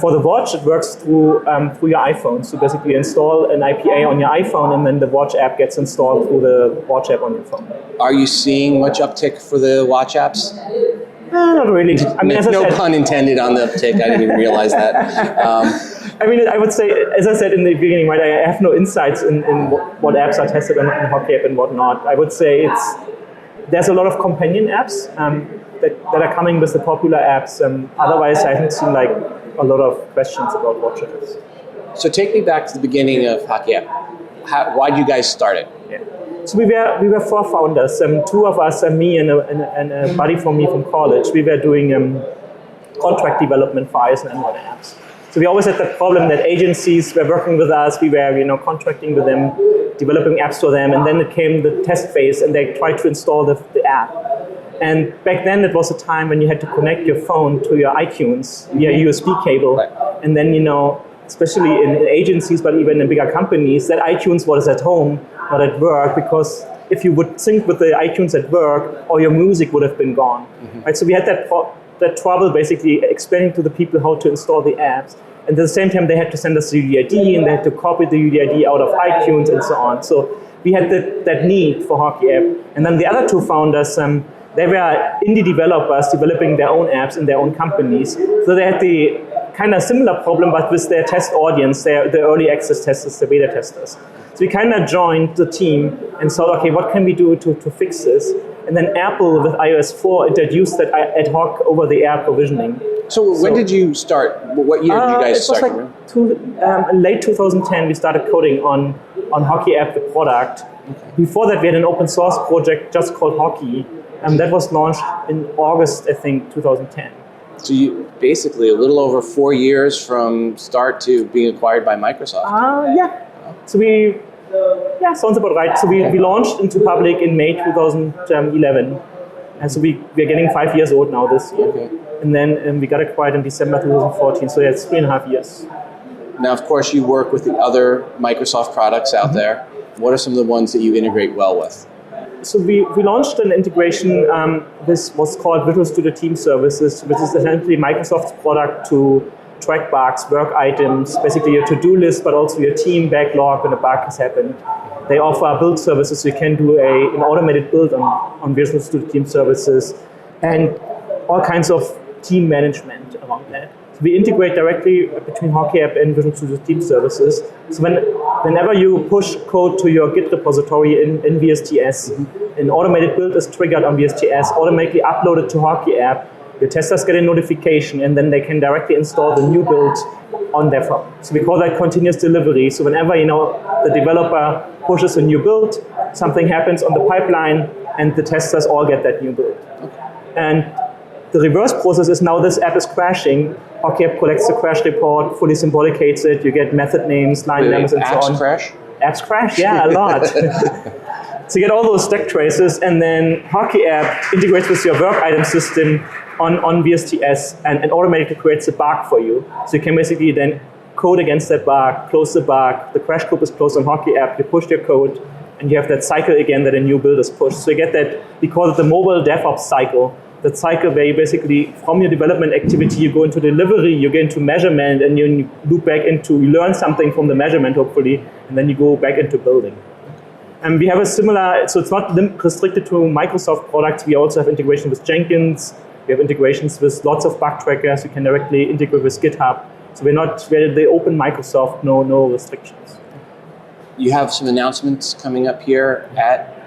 For the watch, it works through your iPhone. So basically install an IPA on your iPhone, and then the watch app gets installed through the watch app on your phone. Are you seeing much uptick for the watch apps? Not really. I mean, no pun intended on the uptick. I didn't even realize that. I mean, I would say, as I said in the beginning, right, I have no insights in what apps are tested on Hockey app and what not. I would say there's a lot of companion apps that are coming with the popular apps. Otherwise, I haven't seen like a lot of questions about watches. So take me back to the beginning of Hockey app. Why did you guys start it? Yeah. So we were 4 founders. 2 of us, me and a buddy from me from college. We were doing contract development for iOS and Android apps. So we always had the problem that agencies were working with us. We were, contracting with them, developing apps for them, and then it came the test phase, and they tried to install the app. And back then, it was a time when you had to connect your phone to your iTunes via USB cable, right. And then especially in agencies, but even in bigger companies, that iTunes was at home, not at work, because if you would sync with the iTunes at work, all your music would have been gone. Mm-hmm. Right? So we had that trouble basically explaining to the people how to install the apps. And at the same time, they had to send us the UDID, and they had to copy the UDID out of iTunes and so on. So we had that need for Hockey app. And then the other 2 founders, they were indie developers developing their own apps in their own companies. So they had the kind of similar problem, but with their test audience, the early access testers, the beta testers. So we kind of joined the team and thought, okay, what can we do to fix this? And then Apple with iOS 4 introduced that ad hoc over-the-air provisioning. So when did you start? What year did you guys start? It was like in late 2010, we started coding on Hockey app, the product. Okay. Before that, we had an open source project just called Hockey. That was launched in August, I think, 2010. So you basically a little over 4 years from start to being acquired by Microsoft. Yeah. So sounds about right. So we launched into public in May 2011. And so we are getting 5 years old now this year. Okay. And then we got acquired in December 2014. So it's 3.5 years. Now, of course, you work with the other Microsoft products out there. What are some of the ones that you integrate well with? So we launched an integration. This was called Visual Studio Team Services, which is essentially Microsoft's product to track bugs, work items, basically your to-do list, but also your team backlog when a bug has happened. They offer build services, so you can do an automated build on Visual Studio Team Services, and all kinds of team management around that. So we integrate directly between Hockey app and Visual Studio Team Services. So whenever you push code to your Git repository in VSTS, an automated build is triggered on VSTS, automatically uploaded to Hockey app. Your testers get a notification, and then they can directly install the new build on their phone. So we call that continuous delivery. So whenever the developer pushes a new build, something happens on the pipeline, and the testers all get that new build. And the reverse process is now this app is crashing. Hockey app collects the crash report, fully symbolicates it. You get method names, line names, and so on. Apps crash? Apps crash, yeah, a lot. So you get all those stack traces, and then Hockey app integrates with your work item system on VSTS and automatically creates a bug for you. So you can basically then code against that bug, close the bug, the crash group is closed on Hockey app, you push your code, and you have that cycle again that a new build is pushed. So you get that, we call it the mobile DevOps cycle, that cycle where you basically, from your development activity, you go into delivery, you get into measurement, and you loop back you learn something from the measurement, hopefully, and then you go back into building. And we have a similar, so it's not restricted to Microsoft products, we also have integration with Jenkins, we have integrations with lots of bug trackers, you can directly integrate with GitHub. So we're the open Microsoft, no restrictions. You have some announcements coming up here at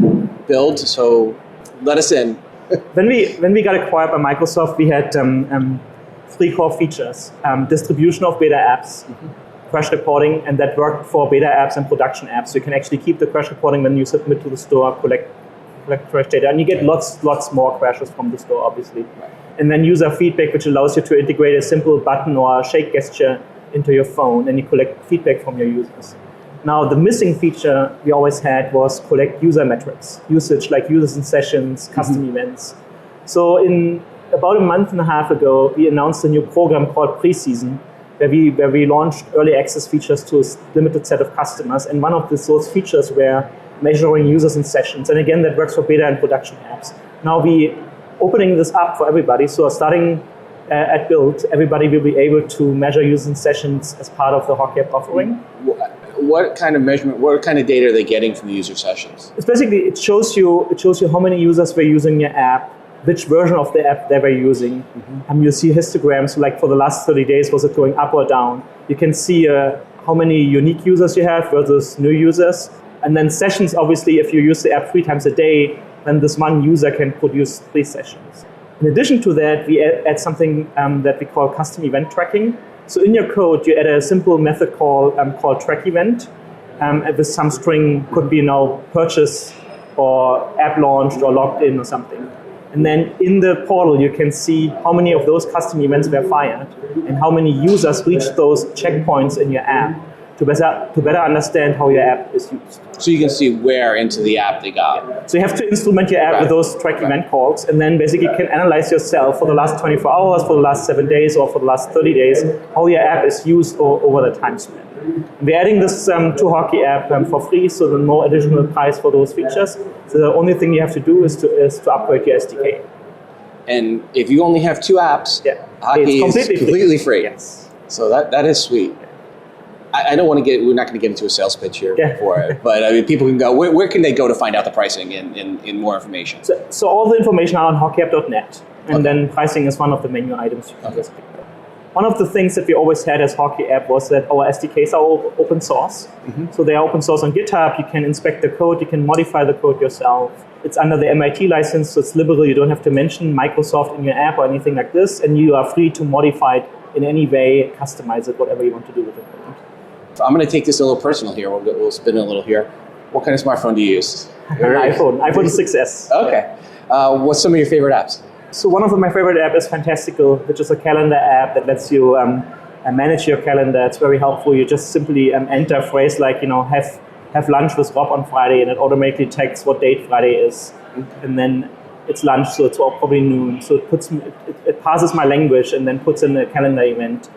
Build, so let us in. When we got acquired by Microsoft, we had 3 core features: distribution of beta apps, crash reporting, and that worked for beta apps and production apps. So you can actually keep the crash reporting when you submit to the store, collect crash data, and you get lots more crashes from the store, obviously. And then user feedback, which allows you to integrate a simple button or a shake gesture into your phone, and you collect feedback from your users. Now, the missing feature we always had was collect user metrics, usage like users and sessions, custom events. So in about a month and a half ago, we announced a new program called Preseason, where we launched early access features to a limited set of customers. And one of those features were measuring users and sessions. And again, that works for beta and production apps. Now we opening this up for everybody. So starting at build, everybody will be able to measure users and sessions as part of the Hockey app offering. What kind of measurement, what kind of data are they getting from the user sessions? It's basically, it shows you how many users were using your app, which version of the app they were using. You see histograms, like for the last 30 days, was it going up or down? You can see how many unique users you have versus new users. And then sessions, obviously, if you use the app 3 times a day, then this one user can produce 3 sessions. In addition to that, we add something that we call custom event tracking. So in your code, you add a simple method called track event with some string, could be purchase or app launched or logged in or something. And then in the portal, you can see how many of those custom events were fired and how many users reached those checkpoints in your app to better understand how your app is used. So you can see where into the app they got. Yeah. So you have to instrument your app with those track event calls, and then basically you can analyze yourself for the last 24 hours, for the last 7 days, or for the last 30 days, how your app is used over the time span. We're adding this to Hockey app for free, so there's no additional price for those features. So the only thing you have to do is to upgrade your SDK. And if you only have 2 apps, Hockey is completely free. Yes. So that is sweet. I don't want to we're not going to get into a sales pitch here for it, but I mean, people can go, where can they go to find out the pricing and more information? So all the information are on hockeyapp.net, and then pricing is one of the menu items you can just pick up. One of the things that we always had as Hockey app was that our SDKs are all open source. So they are open source on GitHub. You can inspect the code. You can modify the code yourself. It's under the MIT license, so it's liberal. You don't have to mention Microsoft in your app or anything like this, and you are free to modify it in any way, customize it, whatever you want to do with it. I'm going to take this a little personal here. We'll spin a little here. What kind of smartphone do you use? iPhone 6S. Okay. What's some of your favorite apps? So one of my favorite apps is Fantastical, which is a calendar app that lets you manage your calendar. It's very helpful. You just simply enter a phrase like, have lunch with Rob on Friday, and it automatically texts what date Friday is. And then it's lunch, so it's probably noon. So it passes my language and then puts in a calendar event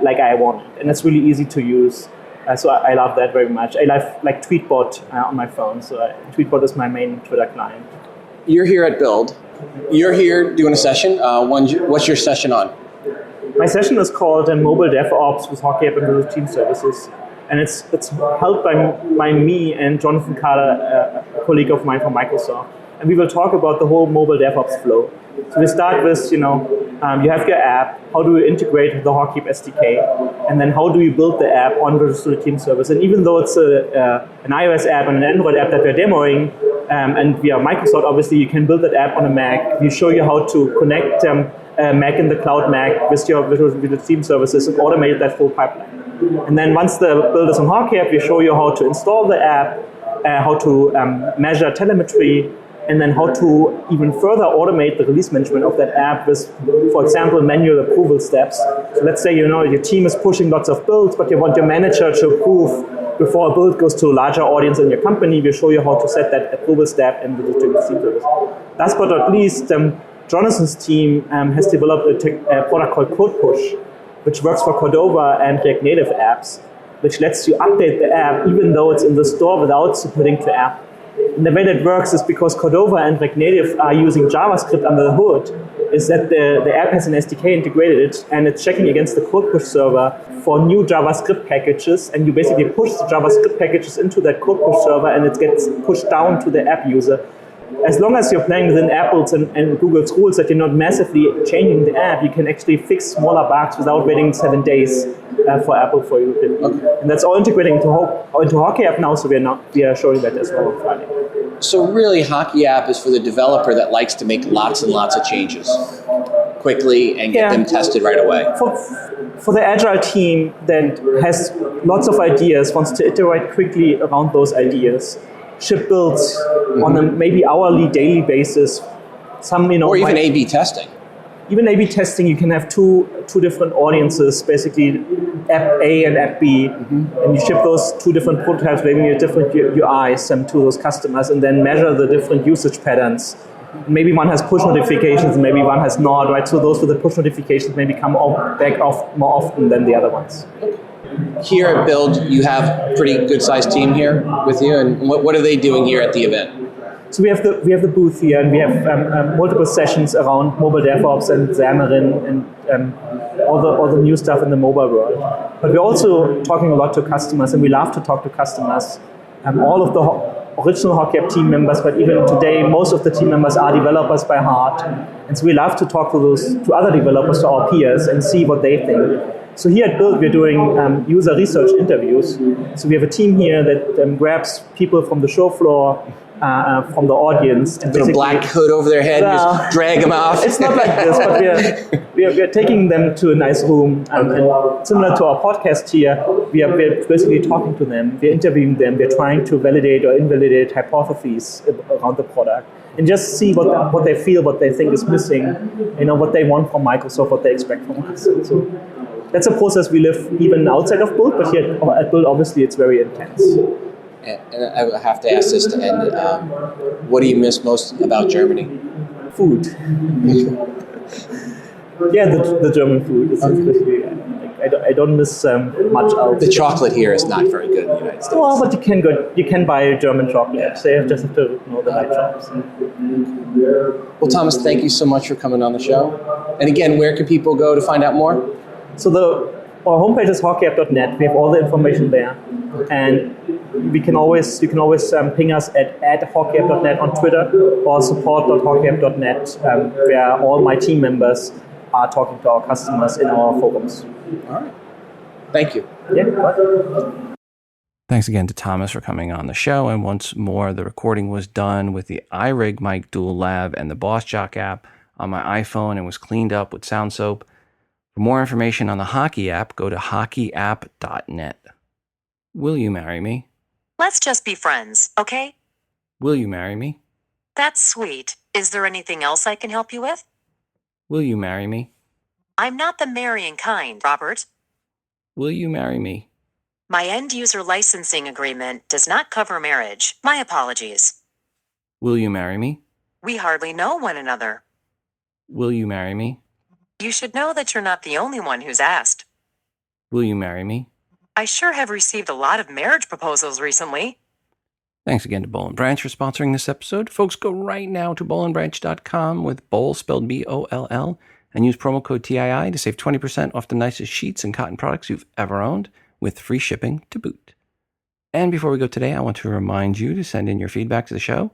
like I want it. And it's really easy to use. So I love that very much. I love like Tweetbot on my phone. So Tweetbot is my main Twitter client. You're here at Build. You're here doing a session. What's your session on? My session is called Mobile DevOps with Hockey app and Visual Team Services. And it's held by me and Jonathan Carter, a colleague of mine from Microsoft. And we will talk about the whole mobile DevOps flow. So we start with, you have your app. How do you integrate with the Hockey SDK? And then how do you build the app on Visual Team Service? And even though it's an iOS app and an Android app that we're demoing, and via Microsoft, obviously, you can build that app on a Mac. We show you how to connect Mac in the cloud Mac with your Visual Team Services and automate that full pipeline. And then once the build is on Hockey app, we show you how to install the app, how to measure telemetry, and then how to even further automate the release management of that app with, for example, manual approval steps. So let's say your team is pushing lots of builds, but you want your manager to approve before a build goes to a larger audience in your company. We'll show you how to set that approval step in the Team Service. Last but not least, Jonathan's team has developed a product called Code Push, which works for Cordova and React Native apps, which lets you update the app even though it's in the store without submitting to app. And the way that works is because Cordova and React Native are using JavaScript under the hood, is that the app has an SDK integrated and it's checking against the Code Push server for new JavaScript packages, and you basically push the JavaScript packages into that Code Push server and it gets pushed down to the app user. As long as you're playing within Apple's and Google's rules that you're not massively changing the app, you can actually fix smaller bugs without waiting 7 days for Apple for you. Okay. And that's all integrating into Hockey app now, so we are showing that as well on Friday. So really, Hockey App is for the developer that likes to make lots and lots of changes quickly and get them tested right away. For the agile team that has lots of ideas, wants to iterate quickly around those ideas, ship builds on a maybe hourly, daily basis. Some, or even A/B testing. Even A/B testing, you can have two different audiences, basically app A and app B, and you ship those two different prototypes, maybe different UIs to those customers, and then measure the different usage patterns. Maybe one has push notifications, maybe one has not, right? So those with the push notifications maybe come back off more often than the other ones. Here at Build, you have a pretty good-sized team here with you, and what are they doing here at the event? So we have the booth here, and we have multiple sessions around mobile DevOps and Xamarin and all the new stuff in the mobile world. But we're also talking a lot to customers, and we love to talk to customers. All of the original Hockey App team members, but even today, most of the team members are developers by heart. And so we love to talk to other developers, to our peers, and see what they think. So here at Build, we're doing user research interviews. So we have a team here that grabs people from the show floor, from the audience. And put a black hood over their head and just drag them off. It's not like this, but we're taking them to a nice room. And similar to our podcast here, we're basically talking to them, we're interviewing them, we're trying to validate or invalidate hypotheses around the product. And just see what they feel, what they think is missing, what they want from Microsoft, what they expect from us. So that's a process we live even outside of Build, but here at Build, obviously, it's very intense. And I have to ask this to end. What do you miss most about Germany? Food. Yeah, the German food. Especially, I don't miss much else. The chocolate here is not very good in the United States. Well, but you can buy German chocolate. Yeah. So you just have to know the right shops. Well, Thomas, thank you so much for coming on the show. And again, where can people go to find out more? So our homepage is hockeyapp.net. We have all the information there, and you can always ping us at hockeyapp.net on Twitter or support.hockeyapp.net, where all my team members are talking to our customers in our forums. All right. Thank you. Yeah. Thanks again to Thomas for coming on the show. And once more, the recording was done with the iRig Mic Dual Lab and the Boss Jock app on my iPhone and was cleaned up with Sound Soap. For more information on the Hockey app, go to hockeyapp.net. Will you marry me? Let's just be friends, okay? Will you marry me? That's sweet. Is there anything else I can help you with? Will you marry me? I'm not the marrying kind, Robert. Will you marry me? My end-user licensing agreement does not cover marriage. My apologies. Will you marry me? We hardly know one another. Will you marry me? You should know that you're not the only one who's asked. Will you marry me? I sure have received a lot of marriage proposals recently. Thanks again to Boll & Branch for sponsoring this episode. Folks, go right now to bollandbranch.com with Boll spelled B-O-L-L and use promo code TII to save 20% off the nicest sheets and cotton products you've ever owned with free shipping to boot. And before we go today, I want to remind you to send in your feedback to the show.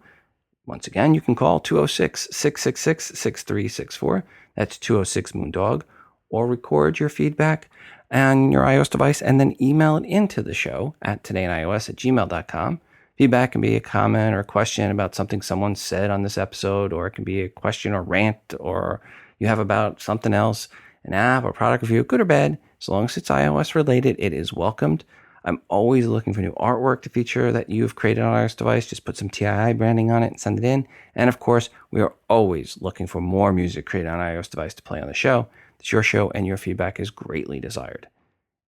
Once again, you can call 206-666-6364. That's 206-MOON-DOG. Or record your feedback on your iOS device and then email it into the show at todayinios@gmail.com. Feedback can be a comment or a question about something someone said on this episode, or it can be a question or rant or you have about something else, an app or product review, good or bad. As long as it's iOS related, it is welcomed. I'm always looking for new artwork to feature that you've created on iOS device. Just put some TII branding on it and send it in. And of course, we are always looking for more music created on iOS device to play on the show. It's your show and your feedback is greatly desired.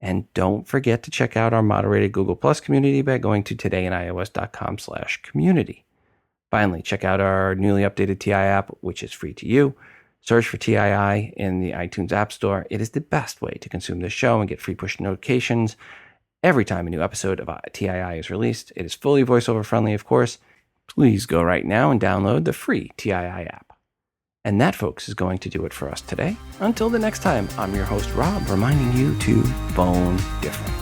And don't forget to check out our moderated Google Plus community by going to todayinios.com/community. Finally, check out our newly updated TII app, which is free to you. Search for TII in the iTunes App Store. It is the best way to consume this show and get free push notifications every time a new episode of TII is released. It is fully voiceover friendly, of course. Please go right now and download the free TII app. And that, folks, is going to do it for us today. Until the next time, I'm your host, Rob, reminding you to bone different.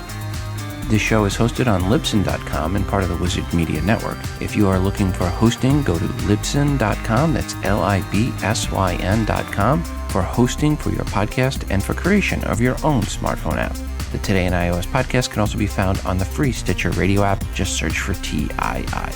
This show is hosted on Libsyn.com and part of the Wizard Media Network. If you are looking for hosting, go to Libsyn.com. That's Libsyn.com for hosting for your podcast and for creation of your own smartphone app. The Today in iOS podcast can also be found on the free Stitcher radio app. Just search for TII.